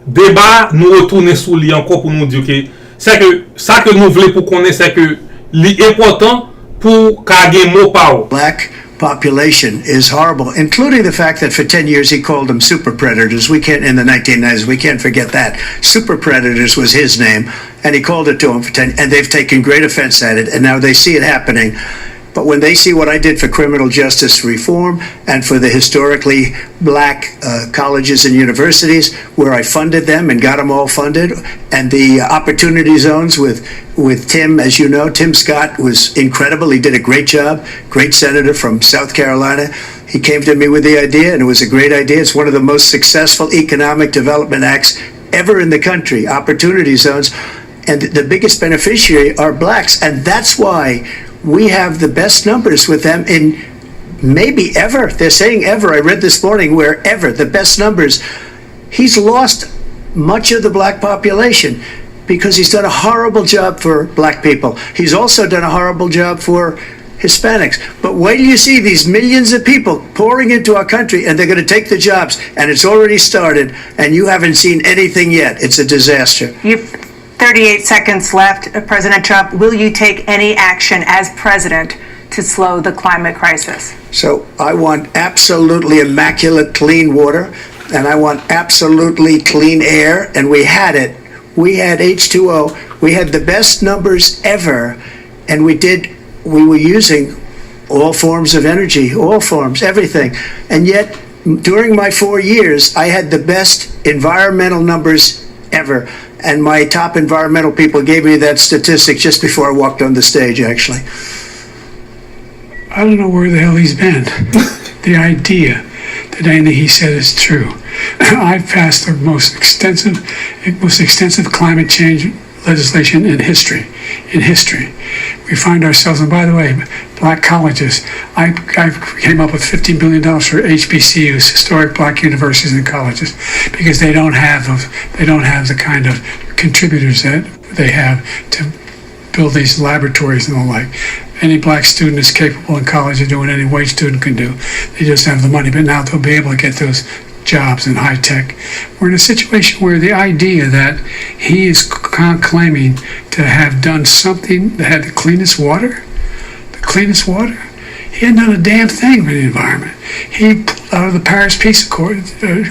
Débat nous retourner sous lui encore pour nous dire que c'est que ça que nous voulons pour connaître c'est que l'important pour kage mot pao. Black population is horrible, including the fact that for 10 years he called them super predators. We can't, in the 1990s, we can't forget that. Super predators was his name, and he called it to them for 10, and they've taken great offense at it, and now they see it happening. But when they see what I did for criminal justice reform and for the historically black colleges and universities, where I funded them and got them all funded, and the opportunity zones with Tim, as you know, Tim Scott was incredible. He did a great job, great senator from South Carolina. He came to me with the idea, and it was a great idea. It's one of the most successful economic development acts ever in the country, opportunity zones. And the biggest beneficiary are blacks, and that's why we have the best numbers with them in maybe ever. They're saying ever. I read this morning where ever, the best numbers. He's lost much of the black population because he's done a horrible job for black people. He's also done a horrible job for Hispanics. But wait till you see these millions of people pouring into our country and they're going to take the jobs, and it's already started, and you haven't seen anything yet. It's a disaster. You've 38 seconds left. President Trump, will you take any action as president to slow the climate crisis? So I want absolutely immaculate clean water, and I want absolutely clean air, and we had it. We had H2O. We had the best numbers ever, and we were using all forms of energy, all forms, everything. And yet, during my 4 years, I had the best environmental numbers ever. And my top environmental people gave me that statistic just before I walked on the stage, actually. I don't know where the hell he's been. The idea that anything he said is true. I've passed the most extensive climate change legislation in history. We find ourselves, and by the way, black colleges. I came up with $15 billion for HBCUs, historic black universities and colleges, because they don't have the kind of contributors that they have to build these laboratories and the like. Any black student is capable in college of doing any white student can do. They just have the money, but now they'll be able to get those jobs in high tech. We're in a situation where the idea that he is claiming to have done something that had the cleanest water, he hadn't done a damn thing for the environment. He pulled out of the Paris Peace Accord,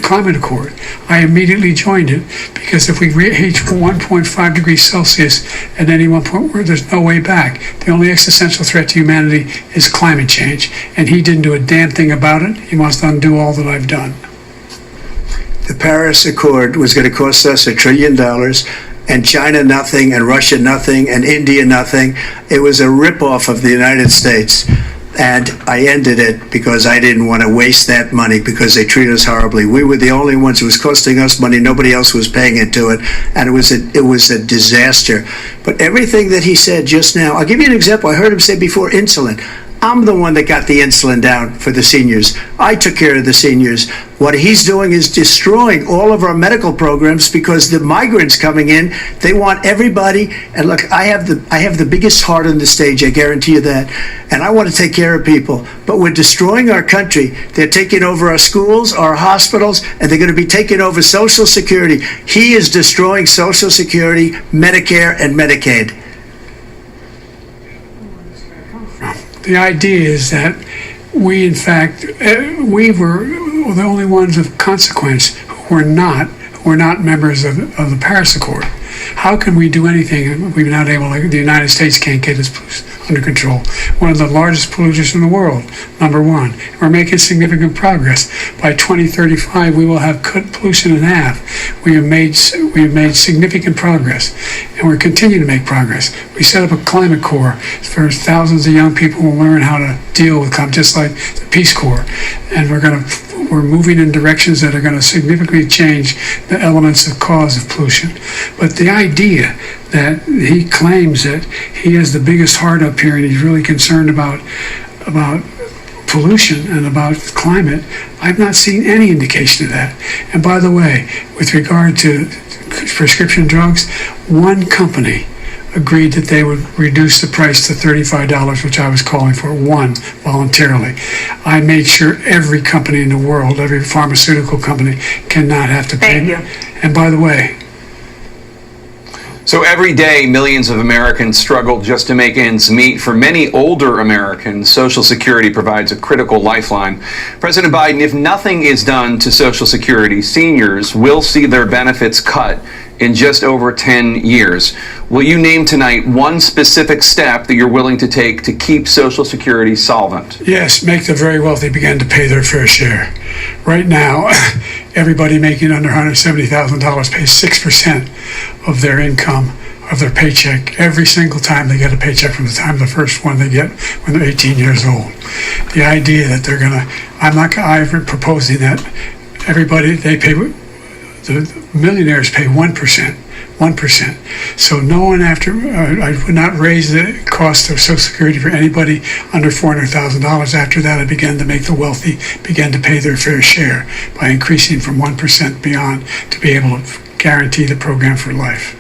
Climate Accord. I immediately joined it because if we reach 1.5 degrees Celsius at any one point, where there's no way back. The only existential threat to humanity is climate change, and he didn't do a damn thing about it. He wants to undo all that I've done. The Paris Accord was going to cost us $1 trillion, and China nothing, and Russia nothing, and India nothing. It was a ripoff of the United States. And I ended it because I didn't want to waste that money because they treat us horribly. We were the only ones. It was costing us money. Nobody else was paying into it. And it was a disaster. But everything that he said just now, I'll give you an example. I heard him say before insulin. I'm the one that got the insulin down for the seniors. I took care of the seniors. What he's doing is destroying all of our medical programs because the migrants coming in, they want everybody. And look, I have the biggest heart on the stage, I guarantee you that. And I want to take care of people. But we're destroying our country. They're taking over our schools, our hospitals, and they're going to be taking over Social Security. He is destroying Social Security, Medicare, and Medicaid. The idea is that we, in fact, we were the only ones of consequence who were not members of the Paris Accord. How can we do anything? We're not able. The United States can't get its under control. One of the largest polluters in the world, number one. We're making significant progress. By 2035, we will have cut pollution in half. We have made significant progress, and we're continuing to make progress. We set up a climate corps for thousands of young people who learn how to deal with climate, just like the Peace Corps, and we're moving in directions that are going to significantly change the elements of cause of pollution. But the idea that he claims that he has the biggest heart up here and he's really concerned about pollution and about climate, I've not seen any indication of that. And by the way, with regard to prescription drugs, one company agreed that they would reduce the price to $35, which I was calling for, one, voluntarily. I made sure every company in the world, every pharmaceutical company, cannot have to pay. Thank you. And by the way, So every day, millions of Americans struggle just to make ends meet. For many older Americans, Social Security provides a critical lifeline. President Biden, if nothing is done to Social Security, seniors will see their benefits cut in just over 10 years. Will you name tonight one specific step that you're willing to take to keep Social Security solvent? yes, make the very wealthy begin to pay their fair share. Right now, everybody making under $170,000 pays 6% of their income, of their paycheck, every single time they get a paycheck from the time the first one they get when they're 18 years old. The idea that they're going to, I'm proposing that everybody, they pay, the millionaires pay 1%. So no one I would not raise the cost of Social Security for anybody under $400,000. After that, I began to make the wealthy begin to pay their fair share by increasing from 1% beyond to be able to guarantee the program for life.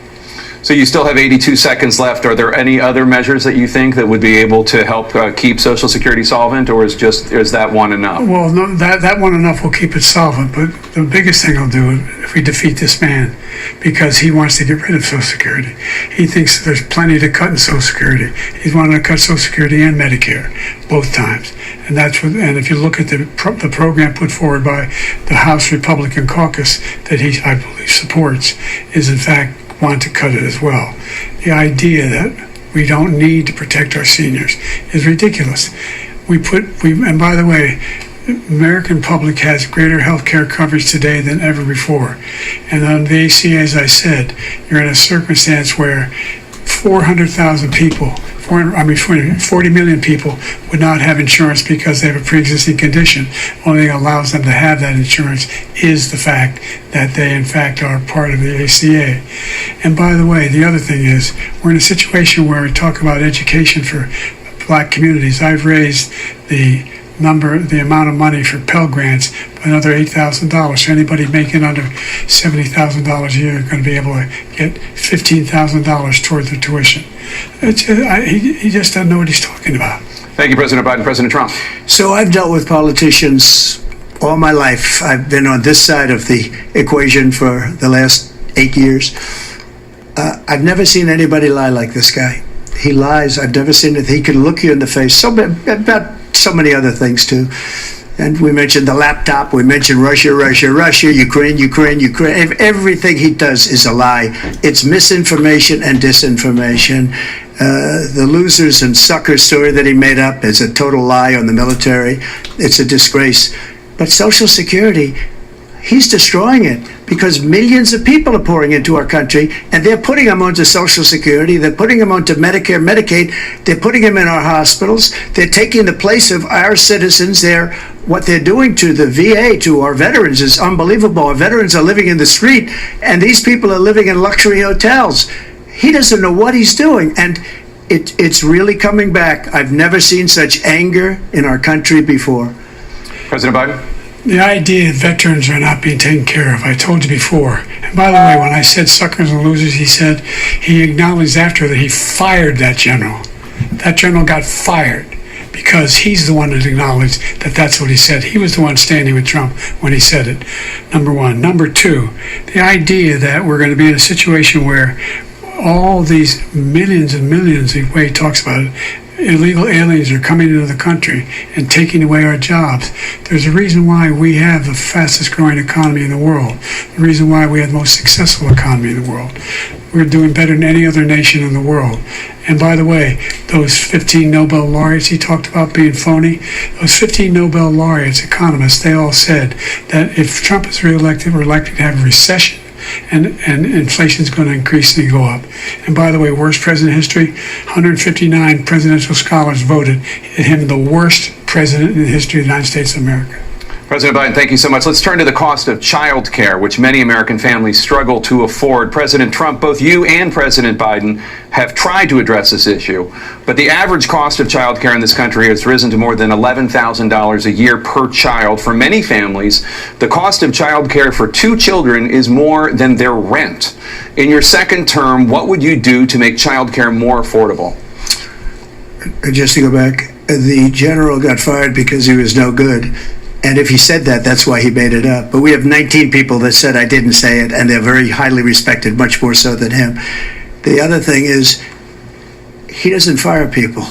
So you still have 82 seconds left. Are there any other measures that you think that would be able to help keep Social Security solvent, or is that one enough? Well, no, that one enough will keep it solvent, but the biggest thing I'll do if we defeat this man, because he wants to get rid of Social Security. He thinks there's plenty to cut in Social Security. He's wanting to cut Social Security and Medicare both times, and and if you look at the program put forward by the House Republican caucus that I believe supports, is in fact want to cut it as well. The idea that we don't need to protect our seniors is ridiculous. And by the way, the American public has greater health care coverage today than ever before. And on the ACA, as I said, you're in a circumstance where 400,000 people, 40 million people would not have insurance because they have a pre-existing condition. Only thing that allows them to have that insurance is the fact that they in fact are part of the ACA. And by the way, the other thing is, we're in a situation where we talk about education for black communities. I've raised the amount of money for Pell Grants by another $8,000. So anybody making under $70,000 a year is going to be able to get $15,000 towards the tuition. He just doesn't know what he's talking about. Thank you, President Biden. President Trump. So I've dealt with politicians all my life. I've been on this side of the equation for the last 8 years. I've never seen anybody lie like this guy. He lies. I've never seen it. He can look you in the face. About so many other things too. And we mentioned the laptop. We mentioned Russia, Ukraine. Everything he does is a lie. It's misinformation and disinformation. The losers and suckers story that he made up is a total lie on the military. It's a disgrace. But Social Security he's destroying it because millions of people are pouring into our country and they're putting them onto Social Security. They're putting them onto Medicare, Medicaid. They're putting them in our hospitals. They're taking the place of our citizens. What they're doing to the VA, to our veterans, is unbelievable. Our veterans are living in the street and these people are living in luxury hotels. He doesn't know what he's doing. And it's really coming back. I've never seen such anger in our country before. President Biden? The idea that veterans are not being taken care of, I told you before. And by the way, when I said suckers and losers, he acknowledged after that he fired that general. That general got fired because he's the one that acknowledged that that's what he said. He was the one standing with Trump when he said it, number one. Number two, the idea that we're going to be in a situation where all these millions and millions, the way he talks about it, illegal aliens are coming into the country and taking away our jobs. There's a reason why we have the fastest growing economy in the world. The reason why we have the most successful economy in the world. We're doing better than any other nation in the world. And by the way, those 15 Nobel laureates he talked about being phony, those 15 Nobel laureates, economists, they all said that if Trump is reelected, we're likely to have a recession. And inflation is going to increasingly go up. And by the way, worst president in history, 159 presidential scholars voted him the worst president in the history of the United States of America. President Biden, thank you so much. Let's turn to the cost of child care, which many American families struggle to afford. President Trump, both you and President Biden have tried to address this issue, but the average cost of child care in this country has risen to more than $11,000 a year per child. For many families, the cost of child care for 2 children is more than their rent. In your second term, what would you do to make child care more affordable? Just to go back, the general got fired because he was no good. And if he said that, that's why he made it up. But we have 19 people that said I didn't say it, and they're very highly respected, much more so than him. The other thing is, he doesn't fire people.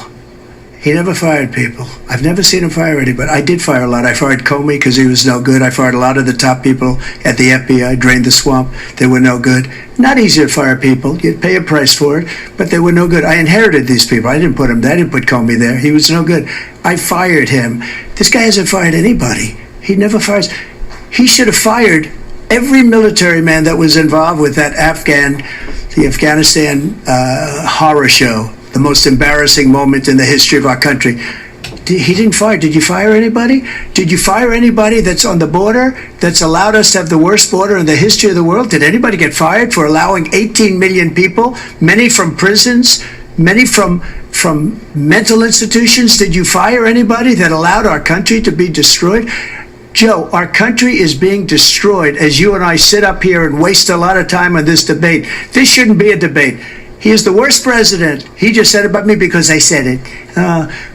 He never fired people. I've never seen him fire anybody. I did fire a lot. I fired Comey because he was no good. I fired a lot of the top people at the FBI, drained the swamp. They were no good. Not easy to fire people. You'd pay a price for it, but they were no good. I inherited these people. I didn't put him there. I didn't put Comey there. He was no good. I fired him. This guy hasn't fired anybody. He never fires. He should have fired every military man that was involved with the Afghanistan horror show. The most embarrassing moment in the history of our country. He didn't fire. Did you fire anybody? Did you fire anybody that's on the border that's allowed us to have the worst border in the history of the world? Did anybody get fired for allowing 18 million people, many from prisons, many from mental institutions? Did you fire anybody that allowed our country to be destroyed? Joe, our country is being destroyed as you and I sit up here and waste a lot of time on this debate. This shouldn't be a debate. He is the worst president. He just said about me because I said it.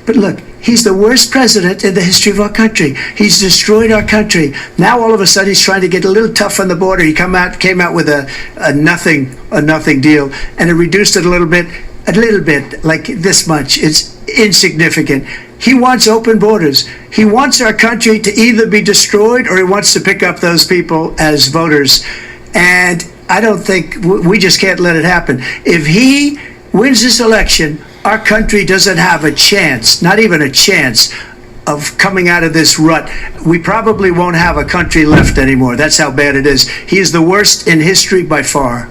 But look, he's the worst president in the history of our country. He's destroyed our country. Now all of a sudden he's trying to get a little tough on the border. He came out with a nothing deal, and it reduced it a little bit, like this much. It's insignificant. He wants open borders. He wants our country to either be destroyed or he wants to pick up those people as voters. And I don't think, we just can't let it happen. If he wins this election, our country doesn't have a chance, not even a chance, of coming out of this rut. We probably won't have a country left anymore. That's how bad it is. He is the worst in history by far.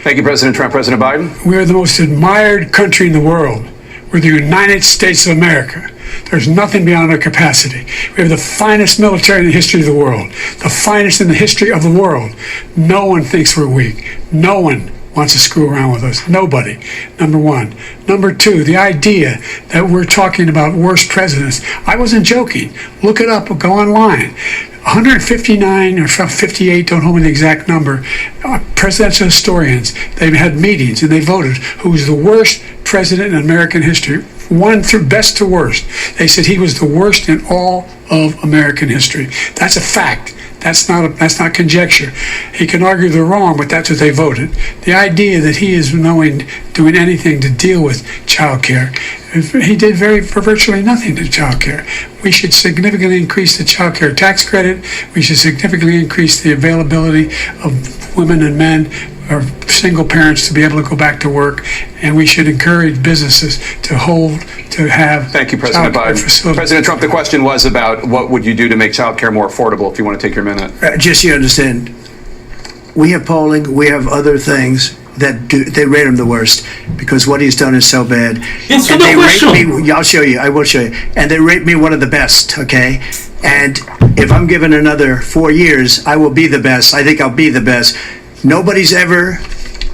Thank you, President Trump. President Biden? We are the most admired country in the world. We're the United States of America. There's nothing beyond our capacity. We have the finest military in the history of the world, the finest in the history of the world. No one thinks we're weak. No one wants to screw around with us. Nobody, number one. Number two, the idea that we're talking about worst presidents. I wasn't joking. Look it up or go online. 159 or 58, don't hold me the exact number, presidential historians, they've had meetings and they voted who's the worst president in American history. One through best to worst. They said he was the worst in all of American history. That's a fact. That's not conjecture. He can argue they're wrong, but that's what they voted. The idea that he is doing anything to deal with child care, He did for virtually nothing to child care. We should significantly increase the child care tax credit. We should significantly increase the availability of women and men or single parents to be able to go back to work, and we should encourage businesses to have. Thank you, President childcare Biden. facilities. President Trump, the question was about what would you do to make child care more affordable, if you want to take your minute. Just so you understand, we have polling, we have other things that they rate him the worst because what he's done is so bad. Answer And the they rate question. me, I'll show you, I will show you. And they rate me one of the best, okay? And if I'm given another 4 years, I will be the best. I think I'll be the best. Nobody's ever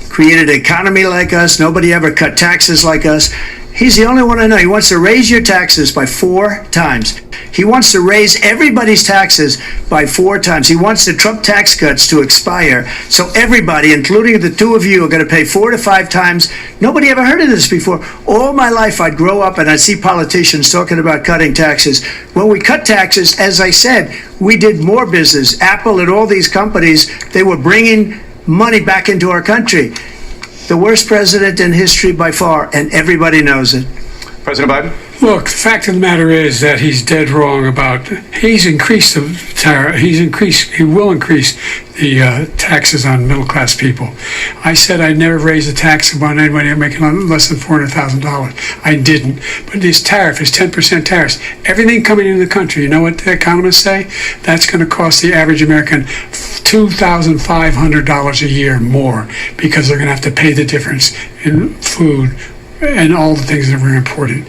created an economy like us. Nobody ever cut taxes like us. He's the only one I know. He wants to raise your taxes by 4 times. He wants to raise everybody's taxes by 4 times. He wants the Trump tax cuts to expire. So everybody, including the two of you, are going to pay 4 to 5 times. Nobody ever heard of this before. All my life, I'd grow up and I'd see politicians talking about cutting taxes. When we cut taxes, as I said, we did more business. Apple and all these companies, they were bringing money back into our country. The worst president in history by far, and everybody knows it. President Biden? Look, the fact of the matter is that he's dead wrong about, he's increased the tariff, he will increase the taxes on middle-class people. I said I'd never raise a tax on anybody making less than $400,000. I didn't. But this tariff is 10% tariffs. Everything coming into the country, you know what the economists say? That's going to cost the average American $2,500 a year more because they're going to have to pay the difference in food and all the things that are important.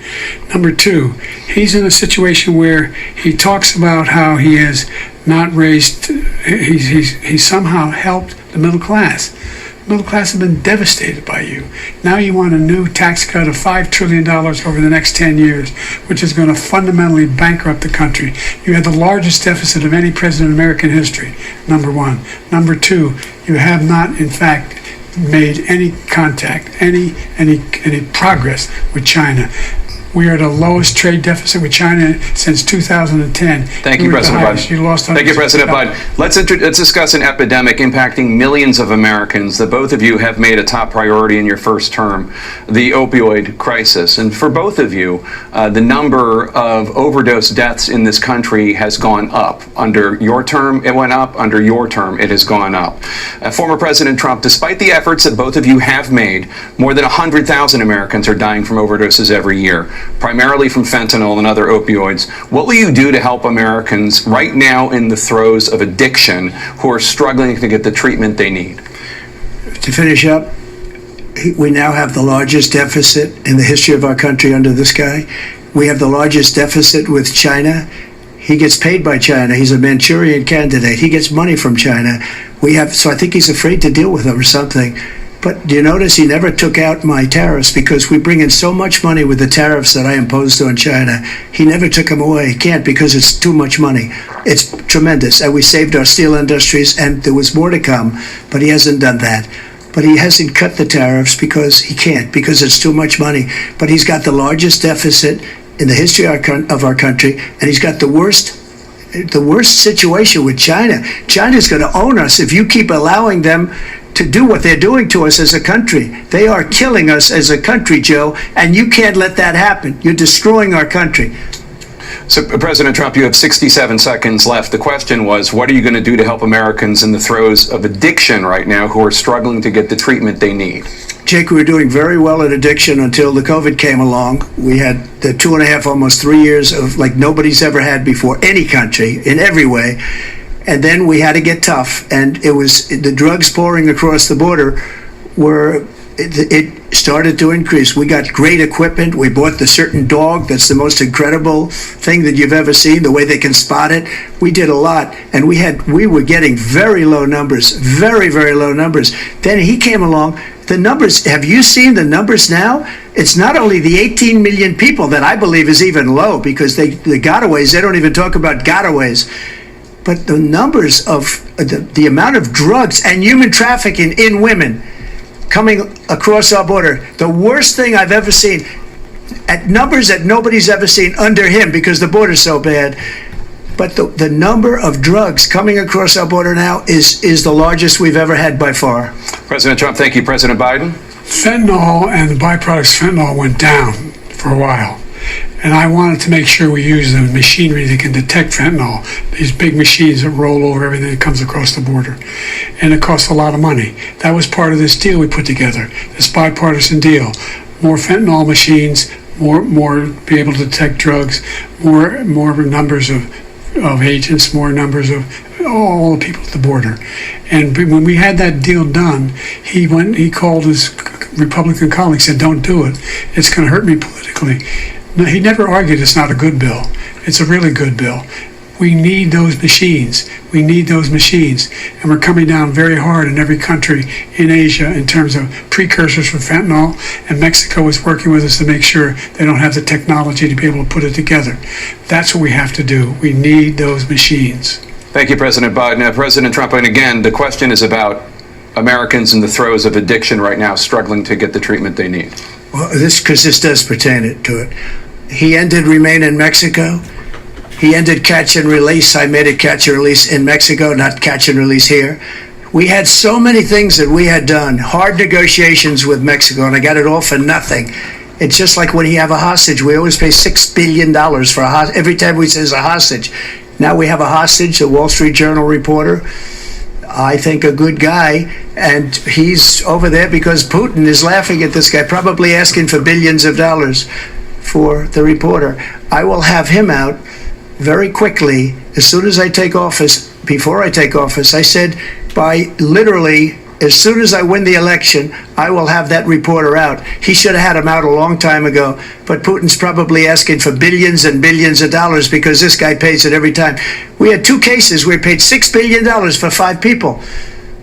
Number two, he's in a situation where he talks about how he has not raised, he's somehow helped the middle class. The middle class have been devastated by you. Now you want a new tax cut of $5 trillion over the next 10 years, which is going to fundamentally bankrupt the country. You had the largest deficit of any president in American history, number one. Number two, you have not, in fact, made any contact, any progress with China. We are the lowest trade deficit with China since 2010. Thank you, President Biden. You lost Thank you, President Biden. Let's discuss an epidemic impacting millions of Americans that both of you have made a top priority in your first term, the opioid crisis. And for both of you, the number of overdose deaths in this country has gone up. Under your term, it went up. Under your term, it has gone up. Former President Trump, despite the efforts that both of you have made, more than 100,000 Americans are dying from overdoses every year, primarily from fentanyl and other opioids. What will you do to help Americans right now in the throes of addiction who are struggling to get the treatment they need? To finish up, we now have the largest deficit in the history of our country under this guy. We have the largest deficit with China. He gets paid by China. He's a Manchurian candidate. He gets money from China. So I think he's afraid to deal with them or something. But do you notice he never took out my tariffs because we bring in so much money with the tariffs that I imposed on China. He never took them away. He can't because it's too much money. It's tremendous. And we saved our steel industries, and there was more to come, but he hasn't done that. But he hasn't cut the tariffs because he can't, because it's too much money. But he's got the largest deficit in the history of our country, and he's got the worst situation with China. China's going to own us if you keep allowing them to do what they're doing to us as a country. They are killing us as a country, Joe, and you can't let that happen. You're destroying our country. So, President Trump, you have 67 seconds left. The question was, what are you going to do to help Americans in the throes of addiction right now who are struggling to get the treatment they need? Jake, we were doing very well at addiction until the COVID came along. We had the 2.5, almost 3 years of like nobody's ever had before, any country, in every way. And then we had to get tough, and it was the drugs pouring across the border it started to increase. We got great equipment. We bought the certain dog that's the most incredible thing that you've ever seen, the way they can spot it. We did a lot, and we were getting very low numbers, very, very low numbers. Then he came along. The numbers, have you seen the numbers now? It's not only the 18 million people that I believe is even low because the gotaways, they don't even talk about gotaways. But the numbers of the amount of drugs and human trafficking in women coming across our border, the worst thing I've ever seen, at numbers that nobody's ever seen under him because the border's so bad. But the number of drugs coming across our border now is the largest we've ever had by far. President Trump, thank you. President Biden? Fentanyl and the byproducts of fentanyl went down for a while. And I wanted to make sure we use the machinery that can detect fentanyl, these big machines that roll over everything that comes across the border. And it costs a lot of money. That was part of this deal we put together, this bipartisan deal. More fentanyl machines, more be able to detect drugs, more numbers of agents, more numbers of all the people at the border. And when we had that deal done, he called his Republican colleagues, said, "Don't do it. It's going to hurt me politically." No, he never argued it's not a good bill. It's a really good bill. We need those machines. We need those machines. And we're coming down very hard in every country in Asia in terms of precursors for fentanyl. And Mexico is working with us to make sure they don't have the technology to be able to put it together. That's what we have to do. We need those machines. Thank you, President Biden. President Trump, and again, the question is about Americans in the throes of addiction right now, struggling to get the treatment they need. Well, because this does pertain to it. He ended Remain in Mexico. He ended catch and release. I made it catch and release in Mexico, not catch and release here. We had so many things that we had done, hard negotiations with Mexico, and I got it all for nothing. It's just like when you have a hostage. We always pay $6 billion for a hostage. Every time we say it's a hostage. Now we have a hostage, a Wall Street Journal reporter. I think a good guy, and he's over there because Putin is laughing at this guy, probably asking for billions of dollars for the reporter. I will have him out very quickly as soon as I take office. Before I take office, I said by literally as soon as I win the election, I will have that reporter out. He should have had him out a long time ago, but Putin's probably asking for billions and billions of dollars because this guy pays it every time. We had 2 cases where we paid $6 billion for 5 people.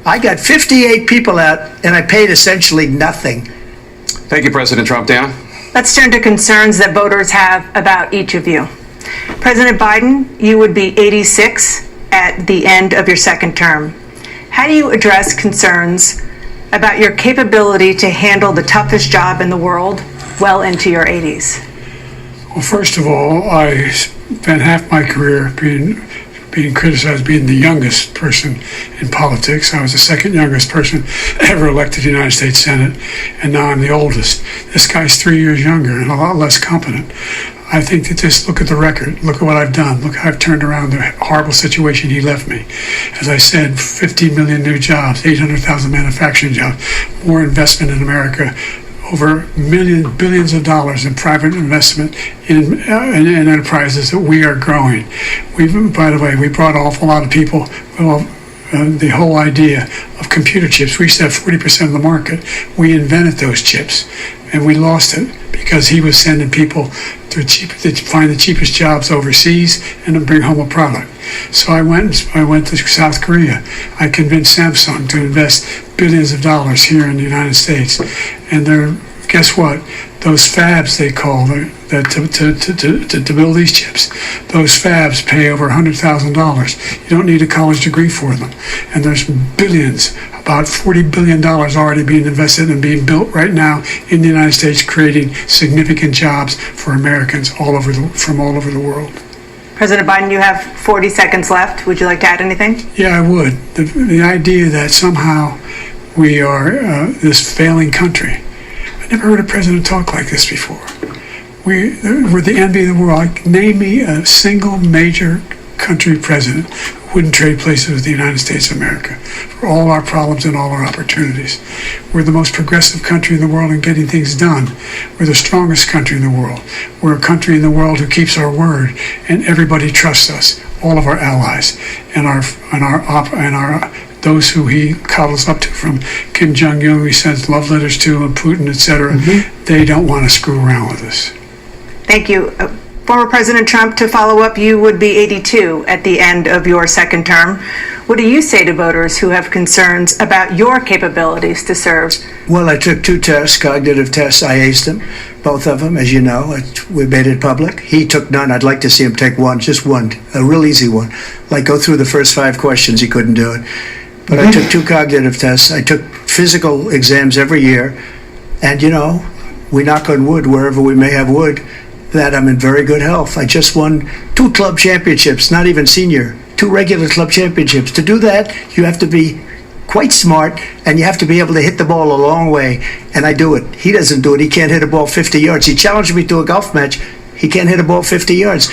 I got 58 people out, and I paid essentially nothing. Thank you, President Trump. Dana? Let's turn to concerns that voters have about each of you. President Biden, you would be 86 at the end of your second term. How do you address concerns about your capability to handle the toughest job in the world well into your 80s? Well, first of all, I spent half my career being criticized being the youngest person in politics. I was the second youngest person ever elected to the United States Senate, and now I'm the oldest. This guy's 3 years younger and a lot less competent. I think that just look at the record. Look at what I've done. Look how I've turned around the horrible situation he left me. As I said, 15 million new jobs, 800,000 manufacturing jobs, more investment in America, over billions of dollars in private investment in enterprises that we are growing. By the way, we brought an awful lot of people. Well, the whole idea of computer chips, we used to have 40% of the market. We invented those chips, and we lost it because he was sending people to find the cheapest jobs overseas and to bring home a product. So I went to South Korea. I convinced Samsung to invest billions of dollars here in the United States, and guess what? Those fabs they call to build these chips, those fabs pay over $100,000. You don't need a college degree for them, and there's billions, about $40 billion already being invested and being built right now in the United States, creating significant jobs for Americans from all over the world. President Biden, you have 40 seconds left. Would you like to add anything? Yeah, I would. The idea that somehow we are this failing country. I never heard a president talk like this before. We're the envy of the world. Name me a single major country president who wouldn't trade places with the United States of America for all our problems and all our opportunities. We're the most progressive country in the world in getting things done. We're the strongest country in the world. We're a country in the world who keeps our word, and everybody trusts us. All of our allies and our those who he coddles up to, from Kim Jong-un, he sends love letters to, and Putin, etc. They don't want to screw around with us. Thank you. Former President Trump, to follow up, you would be 82 at the end of your second term. What do you say to voters who have concerns about your capabilities to serve? Well, I took 2 tests, cognitive tests. I aced them, both of them, as you know. We made it public. He took none. I'd like to see him take one, just one, a real easy one. Like go through the first 5 questions, he couldn't do it. But I took 2 cognitive tests. I took physical exams every year. And, we knock on wood wherever we may have wood, that I'm in very good health. I just won 2 club championships, not even senior, 2 regular club championships. To do that, you have to be quite smart, and you have to be able to hit the ball a long way, and I do it. He doesn't do it. He can't hit a ball 50 yards. He challenged me to a golf match. He can't hit a ball 50 yards.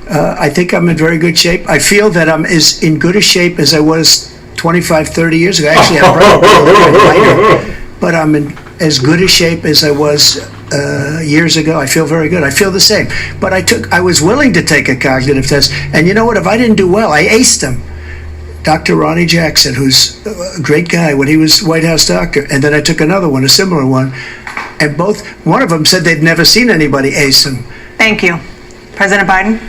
I think I'm in very good shape. I feel that I'm as in good a shape as I was 25, 30 years ago. Actually, I'm probably a little bit lighter, but I'm in as good a shape as I was years ago. I feel very good. I feel the same. But I was willing to take a cognitive test, and you know what? If I didn't do well, I aced him. Dr. Ronnie Jackson, who's a great guy when he was White House doctor. And then I took another one, a similar one. And one of them said they'd never seen anybody ace him. Thank you. President Biden?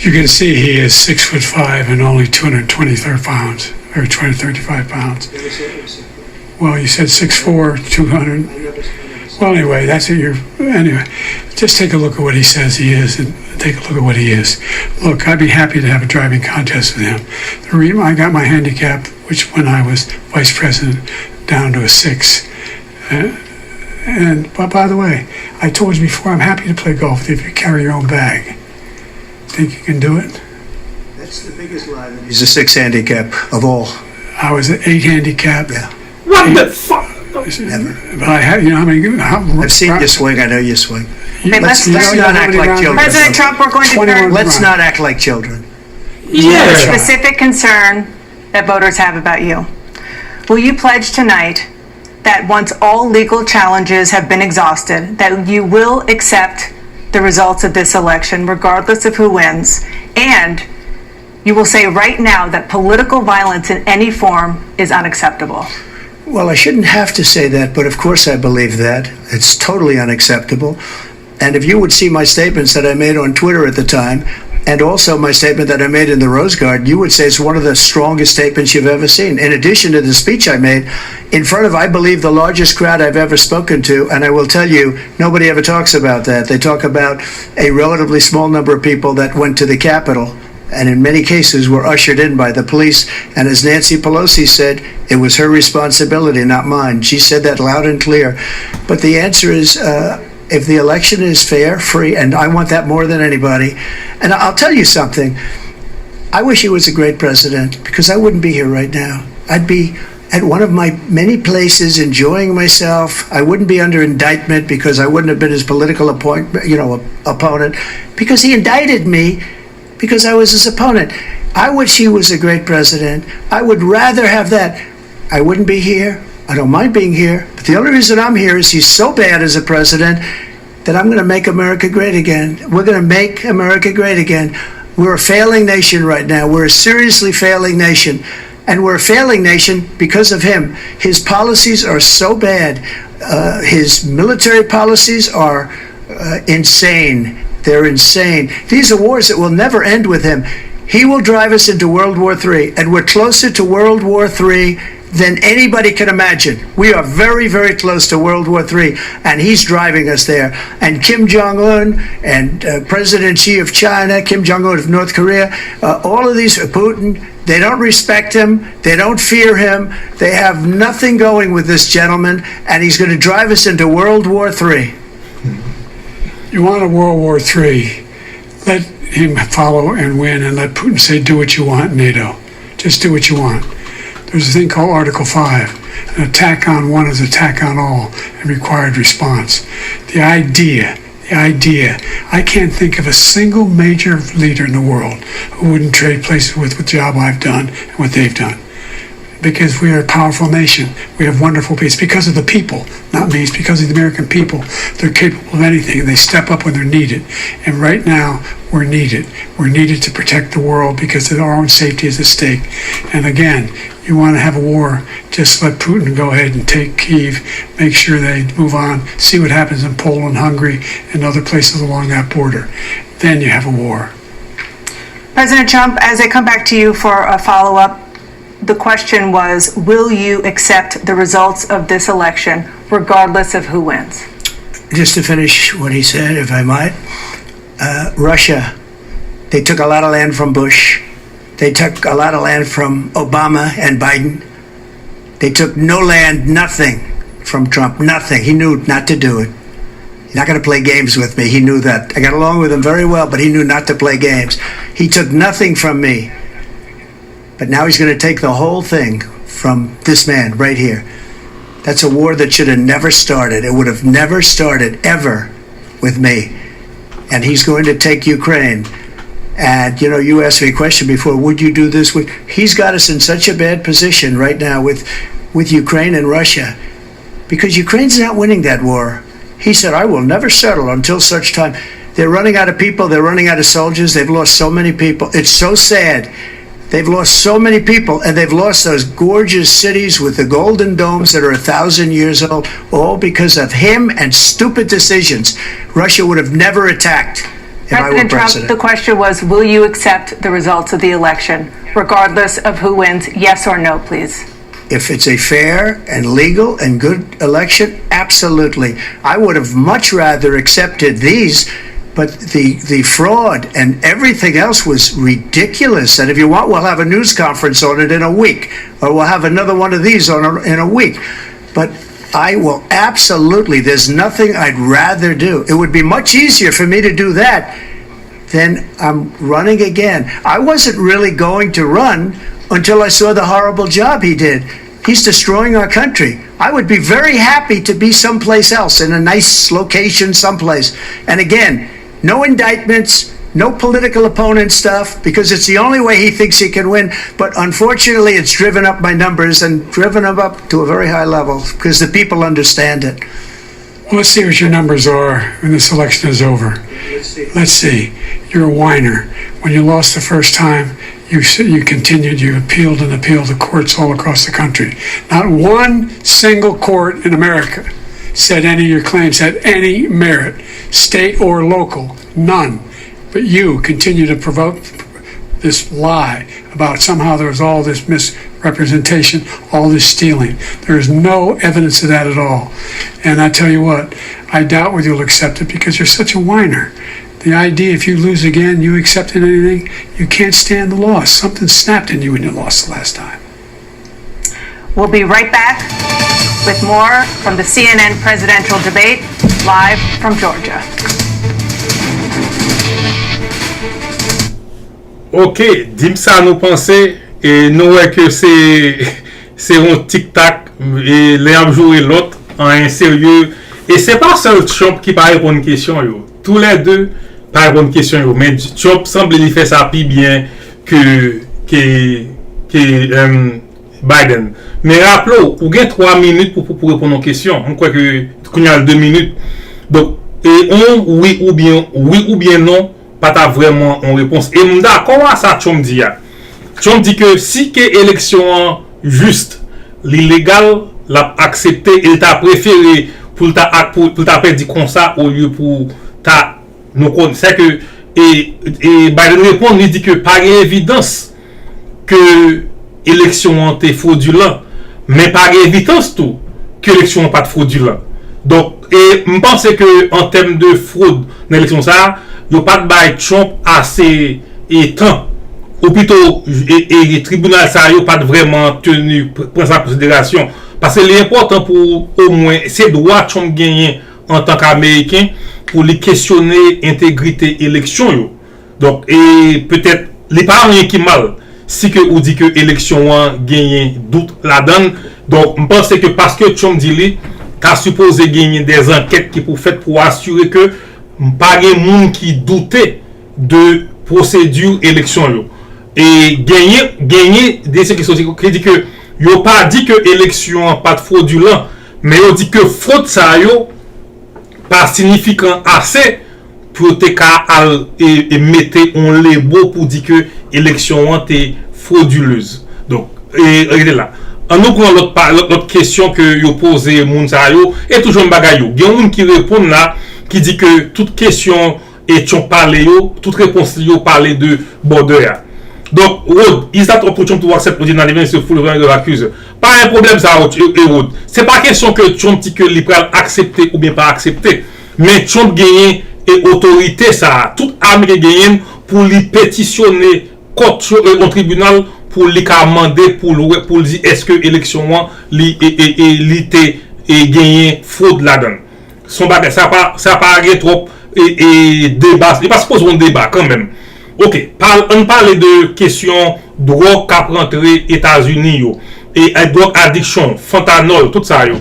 You can see he is 6'5" and only 223 pounds, or 235 pounds. Well, you said 6'4", 200. Well, anyway, that's what anyway, just take a look at what he says he is and take a look at what he is. Look, I'd be happy to have a driving contest with him. The reason I got my handicap, which when I was vice president, down to a 6. But by the way, I told you before, I'm happy to play golf if you carry your own bag. Think you can do it? That's the biggest lie. He's a 6 handicap of all. I was an 8 handicap. Yeah. What the fuck? Never. But I had, you know how many... I've seen you swing. I know you swing. Okay, let's not act like children. President Trump, we're going to 21 turn Let's not act like children. to a specific concern that voters have about you. Will you pledge tonight that once all legal challenges have been exhausted, that you will accept the results of this election, regardless of who wins, and you will say right now that political violence in any form is unacceptable? Well, I shouldn't have to say that, but of course I believe that. It's totally unacceptable. And if you would see my statements that I made on Twitter at the time, and also my statement that I made in the Rose Garden, you would say it's one of the strongest statements you've ever seen. In addition to the speech I made in front of, I believe, the largest crowd I've ever spoken to, and I will tell you, nobody ever talks about that. They talk about a relatively small number of people that went to the Capitol, and in many cases were ushered in by the police. And as Nancy Pelosi said, it was her responsibility, not mine. She said that loud and clear. But the answer is, if the election is fair, free, and I want that more than anybody. And I'll tell you something. I wish he was a great president, because I wouldn't be here right now. I'd be at one of my many places enjoying myself. I wouldn't be under indictment because I wouldn't have been his political opponent, because he indicted me because I was his opponent. I wish he was a great president. I would rather have that. I wouldn't be here. I don't mind being here. But the only reason I'm here is he's so bad as a president that I'm going to make America great again. We're going to make America great again. We're a failing nation right now. We're a seriously failing nation. And we're a failing nation because of him. His policies are so bad. His military policies are insane. They're insane. These are wars that will never end with him. He will drive us into World War III, and we're closer to World War III than anybody can imagine. We are very, very close to World War III, and he's driving us there. And Kim Jong-un and President Xi of China, Kim Jong-un of North Korea, all of these, Putin, they don't respect him. They don't fear him. They have nothing going with this gentleman, and he's going to drive us into World War III. You want a World War III, let him follow and win, and let Putin say, do what you want, NATO. Just do what you want. There's a thing called Article 5. An attack on one is attack on all, and required response. The idea, I can't think of a single major leader in the world who wouldn't trade places with the job I've done and what they've done. Because we are a powerful nation. We have wonderful people. It's because of the people, not me. It's because of the American people. They're capable of anything, and they step up when they're needed. And right now, we're needed. We're needed to protect the world because our own safety is at stake. And again, you want to have a war, just let Putin go ahead and take Kyiv, make sure they move on, see what happens in Poland, Hungary, and other places along that border. Then you have a war. President Trump, as I come back to you for a follow-up, the question was, will you accept the results of this election, regardless of who wins? Just to finish what he said, if I might, Russia, they took a lot of land from Bush. They took a lot of land from Obama and Biden. They took no land, nothing from Trump, nothing. He knew not to do it. He's not going to play games with me. He knew that. I got along with him very well, but he knew not to play games. He took nothing from me. But now he's going to take the whole thing, from this man right here. That's a war that should have never started. It would have never started ever with me. And he's going to take Ukraine. And, you know, you asked me a question before, would you do this? He's got us in such a bad position right now with Ukraine and Russia, because Ukraine's not winning that war. He said, I will never settle until such time. They're running out of people. They're running out of soldiers. They've lost so many people. It's so sad. They've lost so many people, and they've lost those gorgeous cities with the golden domes that are 1,000 years old, all because of him and stupid decisions. Russia would have never attacked if I were President Trump, president. the question was, will you accept the results of the election, regardless of who wins? Yes or no, please. If it's a fair and legal and good election, absolutely. I would have much rather accepted these, but the fraud and everything else was ridiculous. And if you want, we'll have a news conference on it in a week, or we'll have another one of these in a week. But I will absolutely, there's nothing I'd rather do. It would be much easier for me to do that than I'm running again. I wasn't really going to run until I saw the horrible job he did. He's destroying our country. I would be very happy to be someplace else, in a nice location someplace. And again, no indictments, no political opponent stuff, because it's the only way he thinks he can win. But unfortunately, it's driven up my numbers and driven them up to a very high level because the people understand it. Well, let's see what your numbers are when this election is over. Let's see. You're a whiner. When you lost the first time, you continued, you appealed and appealed to courts all across the country. Not one single court in America said any of your claims had any merit, state or local, none. But you continue to provoke this lie about somehow there was all this misrepresentation, all this stealing. There is no evidence of that at all. And I tell you what, I doubt whether you'll accept it because you're such a whiner. The idea if you lose again, you accepting anything, you can't stand the loss. Something snapped in you when you lost the last time. We'll be right back with more from the CNN presidential debate, live from Georgia. Ok, dim sa nou pense, e nou wè ke se yon tic-tac, e le amjou e lot, an yon seryeux, e se pa seul Trump ki pa repon kèsyon yo, tous les deux pa repon kèsyon yo, men Trump semble li fè sa pi bien ke Biden. Men rappelou, ou gen 3 minutes pou repon nou kèsyon, mwen kwa ke kounyan 2 minutes, donc, et on, oui ou bien non, pas ta vraiment en réponse. Et m'da, comment ça Trump dit ya? Trump dit que si que élection juste, l'illégal l'a accepté, il t'a préféré pour ta perdu comme ça au lieu pour ta nous c'est que et Biden répond, il dit que par évidence que élection était fraudulent, mais par évidence tout que élection n'est pas fraudulent. Donc et je pense que en termes de fraude dans l'élection ça yo pas de bay Trump assez temps ou plutôt et tribunal ça yo pas vraiment tenu prendre en considération parce que l'important pour au moins c'est droit Trump gagner en tant qu'américain pour les questionner intégrité élection yo. Donc et peut-être les pas rien qui mal si que ou dit que élection a gagné doute la donne. Donc je pense que parce que Trump dit lui t'as supposé gagner des enquêtes qui pour faire pour assurer que pas de monde qui doutait de procédure élection yo. Et gagner des questions qui dit que yo pas dit que élection pas de fraudulent, mais yo dit que fraude ça yo pas significant assez pour te ka et mettre on les beau pour dire que élection était frauduleuse. Donc regardez là. En nous prenons l'autre question que yo posé moun sa yo et toujours un bagay yo. Gen moun qui répond là qui dit que toute question et tu parlé yo, toute réponse yo parler de border. Donc Rod, is that opportunity to accept the name se full of accuse. Pas un problème ça Rod. C'est pas question que Trump dit que il peut accepter ou bien pas accepter, mais Trump gagne et autorité ça, toute arme gagne pour lui pétitionner contre au tribunal pour lui demander pour dire est-ce que élection li et gagner fraude là-dedans. Son bagage ça pas trop et débat, il pas supposé un débat quand même. OK, on parle de question droit qu'a rentré États-Unis yo. et drug addiction, fentanyl, tout ça yo.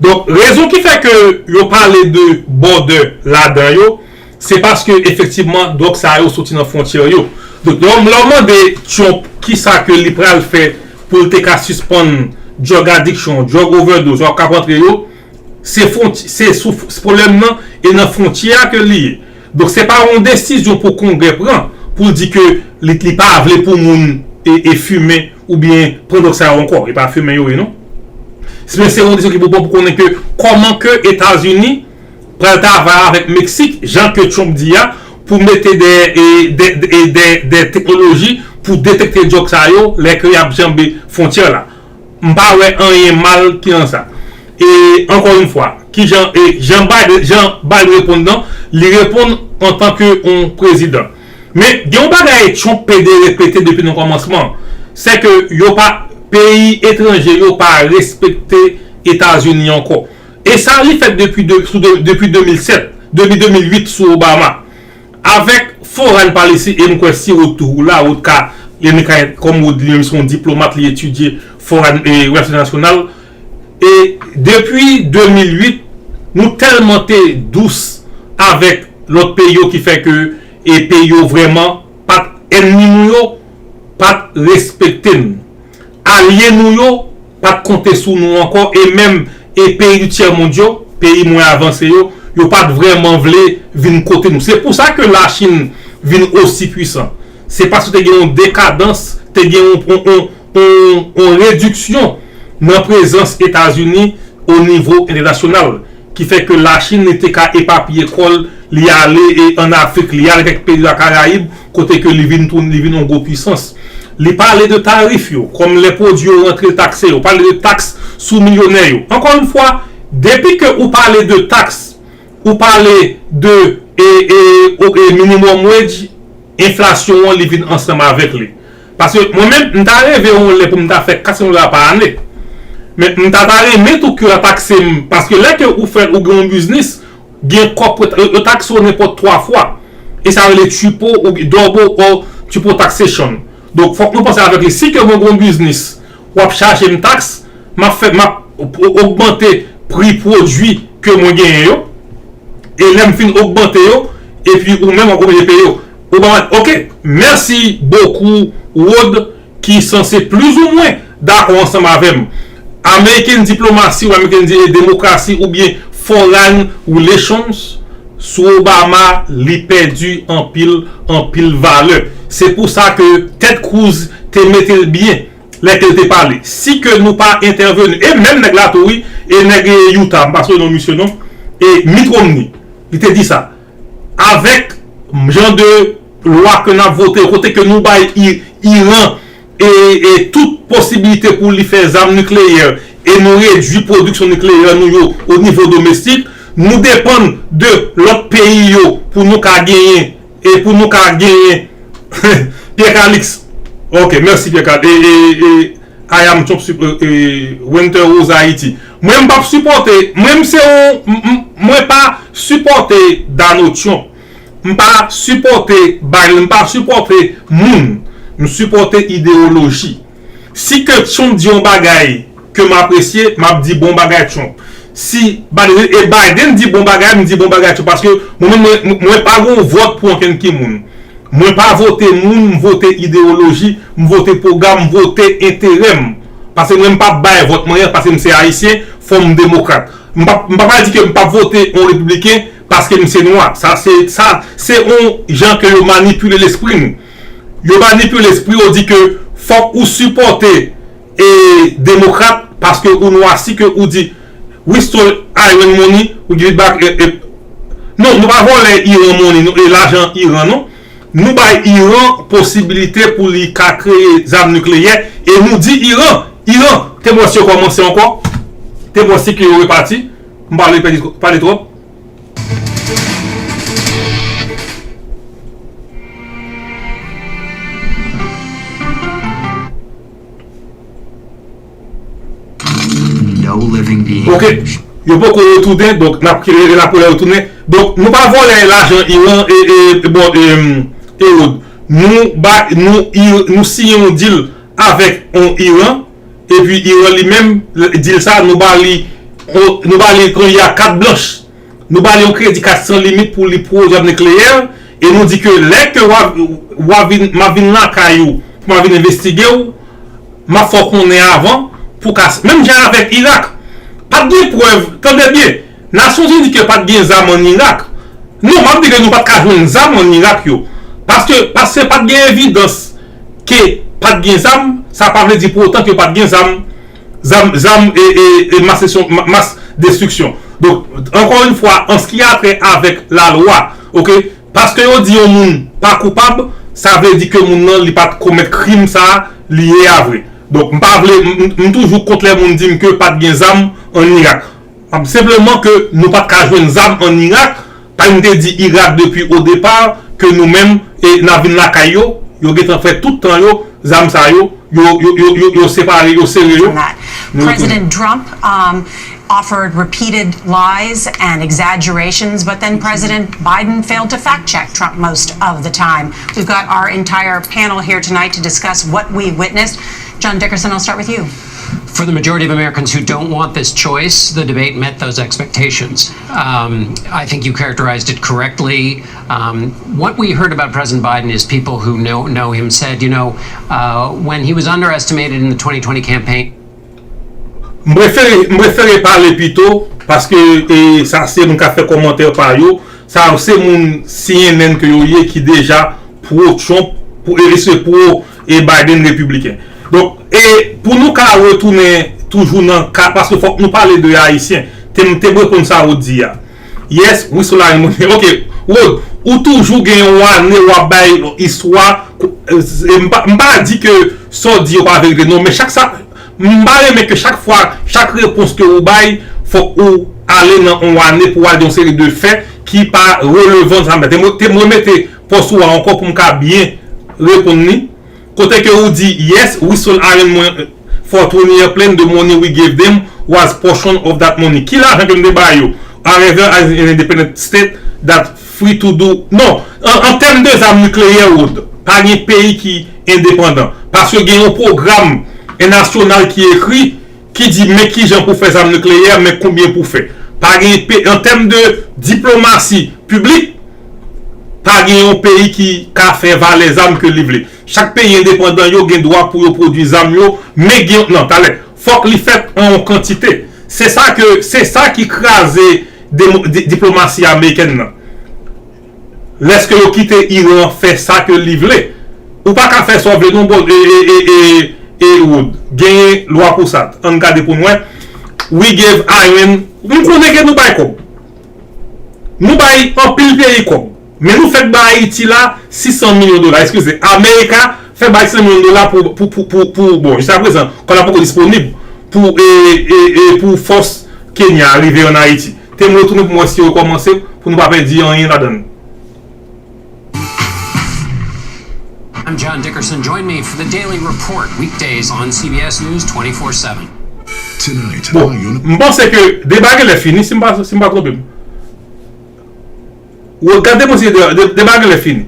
Donc, raison qui fait que yo parle de border là-dedans yo, c'est parce que effectivement drogue ça yo sorti dans frontière yo. Donc, normalement de Trump qui ça que li pral fait pour te ka suspendre drug addiction, drug overdose, ou ka rentre yo, c'est problème nan et dans frontière que lié. Donc, c'est pas une décision pour Congrès prend pour dire que li pas avle pour moun et fumer ou bien prendre ça encore, et pas fumer yo non. C'est une décision qui est pour connaître que comment que États-Unis prennent travail avec Mexique, Jean que Trump dit pour mettre des technologies pour détecter les drugs les qu'il y a jambé frontière là. M'pas ouais un mal qui en ça. Et encore une fois, qui Jean Biden répondant, il répond en tant que président. Mais il y a un bagage Trump peut répéter depuis le commencement, c'est que yo pas pays étrangers yo pas respecté États-Unis encore. Et ça il fait depuis 2007, depuis 2008 sous Obama. Avec foreign policy et m'kwesi autour là au cas comme son diplomate qui étudie foreign et relations nationales et depuis 2008 nous tellement été douce avec l'autre pays qui fait que et pays vraiment pas ennemi nous pas respecter nous. Alliés nous yo pas compter sur nous encore et même et pays du tiers mondial, pays moins avancés yo pas vraiment voulu venir côté nous. C'est pour ça que la Chine vient aussi puissant. C'est parce que tu as une décadence, tu as une réduction dans la présence États-Unis au niveau international qui fait que la Chine n'était qu'à éparpiller col li aller en Afrique, li aller avec pays de la Caraïbe côté que li vient en gros puissance. Li parler de tarifs yo, comme les produits rentrés taxés, on parle de taxes sous millionnaires yo. Encore une fois, depuis que vous parlez de taxes, vous parlez de minimum wage, inflation li vient ensemble avec lui. Parce que moi-même, je suis arrivé pour me faire 400 $ par année. Mais je suis arrivé tout que la taxe, parce que là que vous faites un business, le taxe n'importe 3 fois. Et ça veut les tupo ou double ou tupo taxation. Donc, il faut que nous pensions avec lui. Si que mon gros business, ou charger une taxe, m'a augmenter prix produit que moi gagne et l'aime fin augmenter et puis ou même encore les payer. OK, merci beaucoup Wood qui censé plus ou moins d'accord ensemble avec moi. American diplomatie ou American démocratie ou bien foreign relations sous Obama li perdu en pile valeur. C'est pour ça que Ted Cruz te mettait bien lesquels te parlé. Si que nous pas intervenu et même nèg la oui et nèg Utah parce que nous missionnons et Mitt Romney, il te dit ça avec genre de loi que nous avons voté côté que nous bail Iran et toute possibilité pour lui faire armes nucléaires et nous réduire production nucléaire nous au niveau domestique, nous dépendons de l'autre pays pour nous gagner et pour nous gagner Pierre Calix. OK, merci Pierre Calix et I am top Winter Rose Haïti. Moi pas supporter, même si moi pas supporter Donald Trump. Pas supporter Biden, pas supporter moun, me supporter idéologie. Si que Trump dit un bagay que m'apprécier, m'a dit bon bagay Trump. Si Biden dit bon bagay, me dit bon bagay Trump parce que moi pas gon vote pour quelqu'un moun. Moi pas voter moun, voter idéologie, voter programme, voter intérêt. Parce que même pas bail vote moyen parce que c'est haïtien, forme démocrate. M'pas pas dire que m'pas voter un républicain parce que c'est noir. Ça c'est un gens que yo manipule l'esprit. Yo manipule l'esprit, on dit que faut ou supporter et démocrate parce que ou noir si que ou dit we stole Iran money, we give it back. Non, nous pas voler Iran money et l'argent Iran non. Nous ba Iran possibilité pour lui créer des armes nucléaires et nous dit Iran, t'es moi si on commence encore. T'es moi si que est reparti. On parler trop. OK, il y a beaucoup de retourner, donc n'a créé la pour retourner. Donc nous pas voler l'argent Iran et nous signons un deal avec Iran et puis Iran lui-même dit ça, nous bali quand il y a carte blanche, nous bali un crédit carte sans limite pour les projets nucléaires, et nous dit que les que ma vin là caillou, ma vin investiguer ma faut qu'on est avant pour même j'ai avec Irak, pas de preuve, attendez bien, Nations Unies dit que pas de zam en Irak. Non, m'a dit que nous pas de jouer zam en Irak yo. Parce que pas de évidence que pas de zam, ça pas veut dire pour autant que pas de zam et masse destruction. Donc encore une fois, en ce qui a trait avec la loi, OK, parce que on dit au monde pas coupable, ça veut dire que moun nan li pas commettre crime ça lié à vrai. Donc m'm toujours contre les moun dit que pas de zam en Irak. Simplement que nous pas de jouer zam en Irak, pas nous dit Irak depuis au départ que nous-mêmes et Navin Lakayo, yo get fait tout le temps yo zam sa yo séparé yo serré yo. President Trump offered repeated lies and exaggerations, but then President Biden failed to fact check Trump most of the time. We've got our entire panel here tonight to discuss what we witnessed. John Dickerson, I'll start with you. For the majority of Americans who don't want this choice, the debate met those expectations. I think you characterized it correctly. What we heard about President Biden is people who know him said, when he was underestimated in the 2020 campaign. Je préfère parler plutôt parce que ça c'est mon fait commentaire par yo, ça c'est mon CNN que yo qui déjà pour Trump pour Biden républicain. Donc et pour nous qu'à retourner toujours dans parce que faut que nous parler de haïtiens. T'es répondre ça au dia. Yes, oui cela OK. Ou toujours gagne ou bail histoire m'pas dit que ça dit pas vérité non mais mais que chaque fois chaque réponse que vous bail faut ou aller dans une année pour aller dans une série de faits qui pas relevant ça me mettez pour soi encore pour me bien répondre côté que vous dit yes we sold iron for 20 years plan the money we gave them was portion of that money qui l'argent que nous débat yo however as an independent state that free to do non en termes de armes nucléaires pas un pays qui indépendant parce que il y a un programme national qui écrit qui dit mais qui j'en pour faire des armes nucléaires mais combien pour faire pas en termes de diplomatie publique pas un pays qui a fait valer les armes que livrer chaque pays indépendant yo gen droit pour produire des armes mais non t'allez faut que les fait en quantité c'est ça qui crase diplomatie américaine laisse que yo quitte Iran fait ça que livrer ou pas qu'à faire sauver non et wood gagner loi pour ça on garde pour moi we give iron nous connaît que nous bail comme nous bail en pile pays comme mais nous fait ba Haïti là 600 millions de dollars excusez America fait ba 600 millions de dollars pour bon jusqu'à présent qu'on a pas disponible pour force Kenya arriver en Haïti t'es me retourner pour moi si on commencer pour nous pas perdre rien là-dedans. I'm John Dickerson. Join me for the Daily Report, weekdays on CBS News 24/7. Tonight, bon, je pense que débat est fini, c'est pas problème. Regardez moi si débat est fini.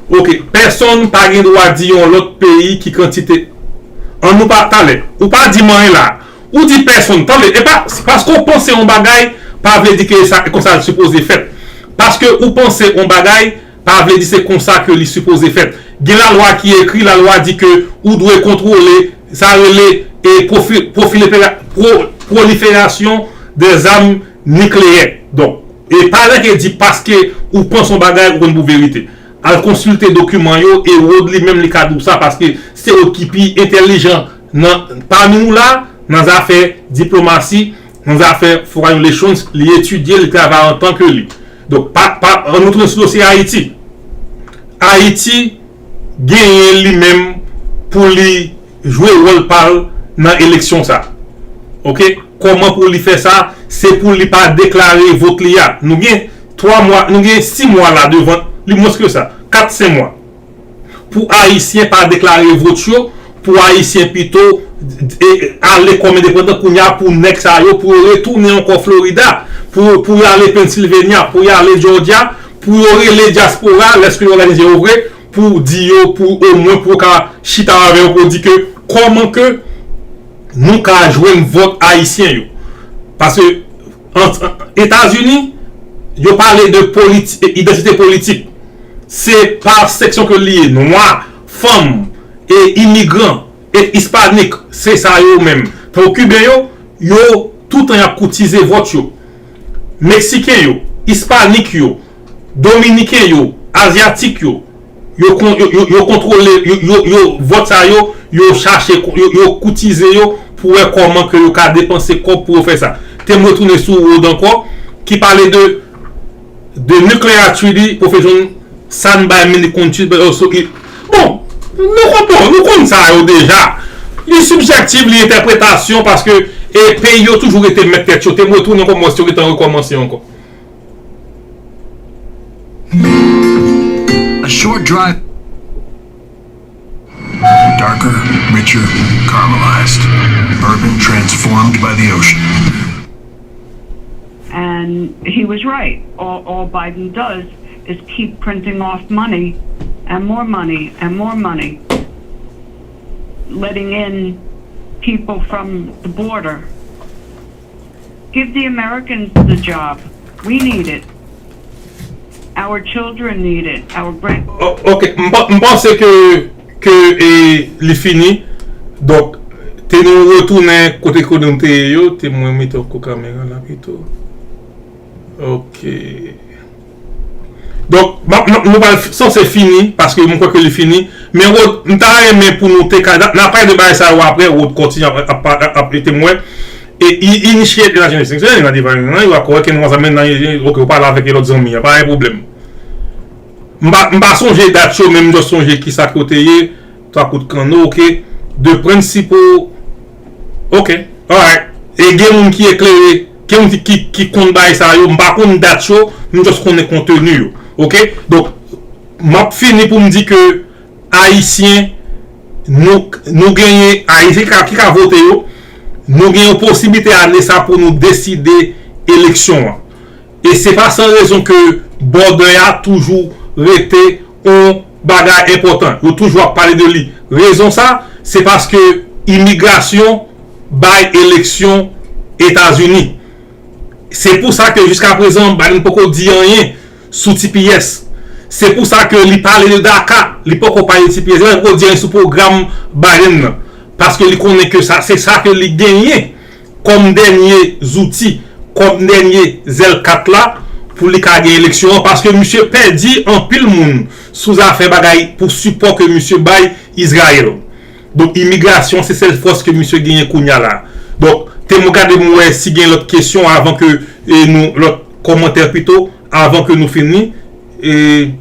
OK, personne pas de droit dire l'autre pays qui quantité on nous pas talé ou pas dit man là. Ou dit personne talé et pas parce qu'on pense on bagaille pas veut dire que ça comme ça supposé fait. Parce que ou pensez on bagaille pas veut dire c'est comme ça que les supposé fait. Il y a la loi qui écrit la loi dit que ou doit contrôler ça relais et prolifération des armes nucléaires. Donc et pas là qu'il dit parce que ou pense son bagage ou une vérité. À consulter documents yo et ou lui-même les cadres ça parce que c'est eux qui intelligent parmi nous là dans affaires diplomatie, dans affaires fournir les choses, les étudier, le travail en tant que lui. Donc pas en notre dossier Haïti. Haïti gagne lui-même pour lui jouer rôle parle dans l'élection ça. OK? Comment pour lui faire ça? C'est pour lui pas déclarer vote lia. Nous gagne 3 mois, nous gagne 6 mois là devant, lui moins que ça, 4-5 mois. Pour haïtien pas déclarer vote pour haïtien plutôt aller comme indépendant pour next pour retourner encore Florida, pour aller Pennsylvania, pour aller Georgia, pour les diaspora, laisse que organiser au vrai pour dire pour au moins pour qu'à chita avec pour dire que comment que nous ka jouer vote haïtien yo. Parce que États-Unis, yo parlé de identité politique. C'est par section que lié noir, femme et immigrants et hispanique, c'est ça yo même. Pour Cubain yo tout en a cotisé vote yo. Mexicain yo, hispanique yo, dominicain yo, asiatique yo contrôlé yo vote ça yo chercher yo cotiser yo pour voir comment que yo ka dépenser quoi pour faire ça. T'es me retourner sur Word encore qui parlait de nuclear treaty profession San by mini country bon nous connaissons ça déjà. Les subjectif l'interprétation parce que et pays yo toujours été mettre tête yo t'es me retourner comme moi si tu en recommencer encore. A short drive. Darker, richer, caramelized. Bourbon transformed by the ocean. And he was right. All Biden does is keep printing off money and more money and more money, letting in people from the border. Give the Americans the job. We need it. Our children need it. Our grand. Ok, je pense que les fini. Donc, tu nous retournes côté côté yo, tu moi mettre ko caméra là plutôt. Ok. Donc, nous pas ça c'est fini parce que moi crois que c'est fini, mais on t'a aimé pour nous te n'a pas de bail ça après on continue à témoin et initier la génération. Il va dire il va croire que nous amène dans OK, on parle avec les autres amis, pas de problème. M'pa songer date même je songer qui ça côté toi coup de canot OK, de principaux OK, alright. Et gen moun qui éclairé qui compte bail ça yo m'pa compte date show nous juste connaît contenu yo. OK, donc m'a fini pour me dire que haïtien nous gagner haïtien qui a voté yo nous gagnons possibilité à aller ça pour nous décider élection et c'est pas sans raison que Bordeaux a toujours été un bagage important il toujours parler de lui raison ça c'est parce que immigration by élection États-Unis c'est pour ça que jusqu'à présent Biden peut pas dire rien sous TPS. C'est pour ça que il parle de Dakar, il peut pas parler de TPS, il peut dire sous programme Biden parce que il connaît que ça c'est ça que il gagne comme dernier outil, comme dernier L4 là pour les gagner élection parce que monsieur perdu en pile monde sous affaire bagaille pour support que monsieur bail Israël. Donc immigration c'est cette force que monsieur gagne kounya là. Donc t'es me garder moi si gagne l'autre question avant que nous l'autre commentaire plutôt avant que nous finissions et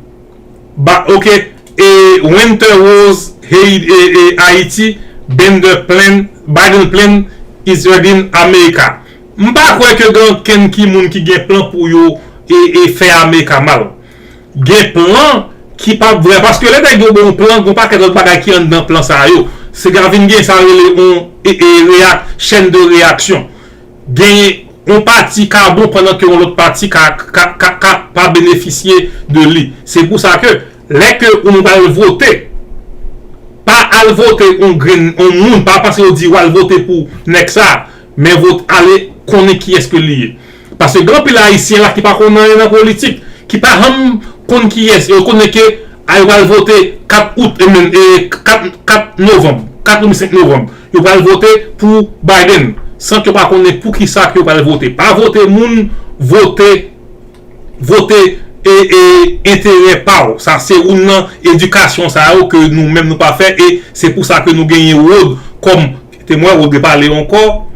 OK et Winter Rose Haiti Biden plan is ready in America. M'pa croire que grand ken ki moun qui gen plan pour yo et faire America mal. Gen plan qui pas vrai parce que les nèg yo bon plan gon pas quelque bagay qui en dans plan ça yo. C'est Gavin gen ça on chaîne de réaction. Gen on parti carbone pendant que l'autre parti pas bénéficier de lui. C'est pour ça que les que on va voter pas à voter on monde pas parce qu'on dit on va voter pour Nexa mais vote aller connaître qui est-ce que lié parce que grand pile haïtien là qui pas connaît dans politique qui pas connaît qui est on connaît que il va voter 4 août et 4 novembre 4 ou 5 novembre il va voter pour Biden sans que pas connaître pour qui ça que va voter pas voter moun voter et intérêt pas ça c'est une éducation ça que nous même nous pas faire et c'est pour ça que nous gagnons Word comme témoin au de parler encore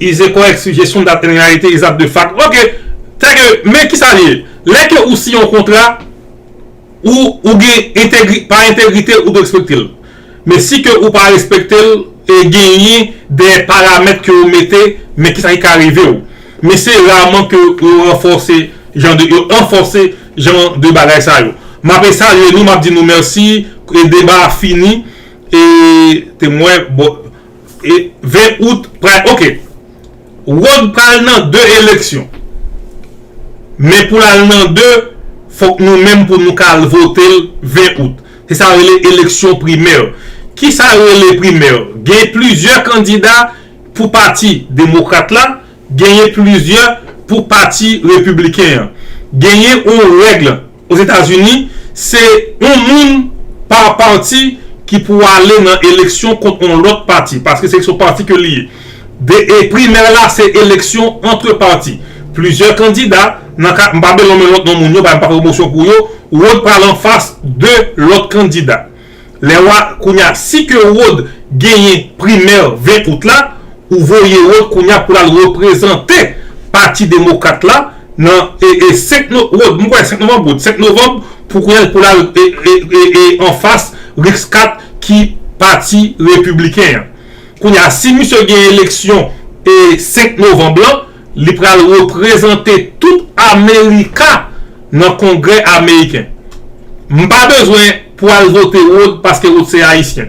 ils est correct suggestion d'atténualité ils de fact OK c'est que mais qui ça lié les que aussi un contrat ou pas intégrité ou de respecter mais si que ou pas respecter et gagner des paramètres que vous mettez mais qui ça qui arrivé mais c'est rarement que vous renforcer genre de bagage ça yo m'appelle ça nous m'a dit nous merci et débat fini et témoin bon et 20 août OK Word parle dans 2 élections mais pour la dans 2 faut que nous-mêmes pour nous voter le 20 août. C'est ça les élections primaires. Qui ça les primaires? Il y a plusieurs candidats pour parti démocrate là, il y a plusieurs pour parti républicain. Il y a une règle aux États-Unis, c'est un monde par parti qui pourra aller dans l'élection contre l'autre parti, parce que c'est son parti que lié. Et primaire là, c'est élection entre partis. Plusieurs candidats, pas promotion pour eux, ou autre parle en face de l'autre candidat. Les rois, si que Rod gagne primaire 20 août là, ou voyez Rod pour la représenter parti démocrate là, et 5 novembre, pour la en face Rex 4 qui parti républicain. Si monsieur gagne élection et 5 novembre là, il va représenter tout Américain dans le Congrès américain. Pas besoin pour aller voter Rod parce que Rod c'est haïtien.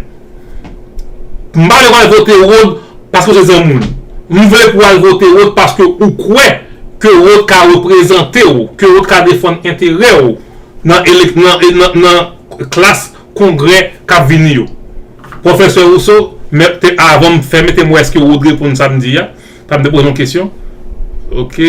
Pas besoin de voter Rod parce que c'est un monde. Nous voulons pour aller voter Rod parce que vous croyez que Rod a représenté, que Rod a défendu intérêt dans la classe Congrès qui vient. Professeur Rousseau, avant de faire, mettez-moi est-ce que Rod répond samedi. Pas me poser une question. Ok,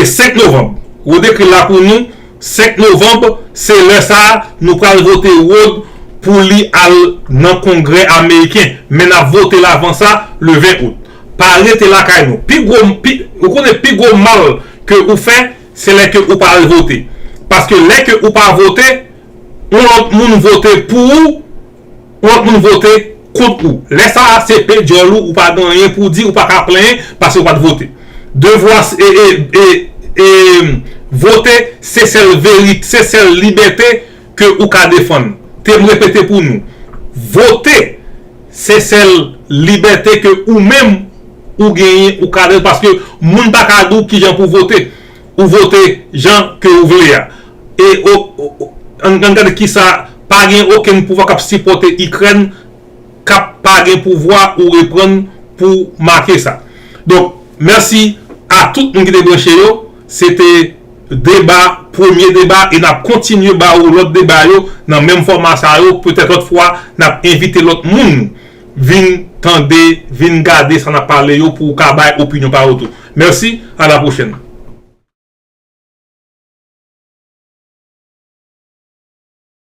5 novembre. Vous décrivez là pour nous, 5 novembre, c'est le ça, nous allons voter Rod pour lui dans le Congrès américain. Mais nous avons voté avant ça, le 20 août. Parlez-vous là, vous connaissez le plus gros mal que vous faites, c'est là que vous parlez voter. Parce que là que vous parlez voter, on vote pour vous, on vote contre vous. Là, ça, c'est pédiolou, ou pas rien pour dire, ou pas qu'à plaindre, parce que vous pas voter. Devoir voter, c'est celle vérité, c'est celle liberté que vous pouvez défendre. Te répéter pour nous. Voter, c'est celle liberté que vous-même ou gagnez ou cadre parce que moun pas cadou qui gens pour voter ou voter gens que vous voulez. Et en regard qui ça pas gain aucun pouvoir cap supporter Ukraine cap pas gain pouvoir ou reprendre pour marquer ça. Donc merci à tout le monde qui est branché yo, c'était débat, premier débat et n'a continué ba ou l'autre débat yo dans même format ça yo, peut-être autre fois n'a invité l'autre monde vin tendre, vin garder ça n'a parlé yo pour ka bay opinion par autour. Merci, à la prochaine.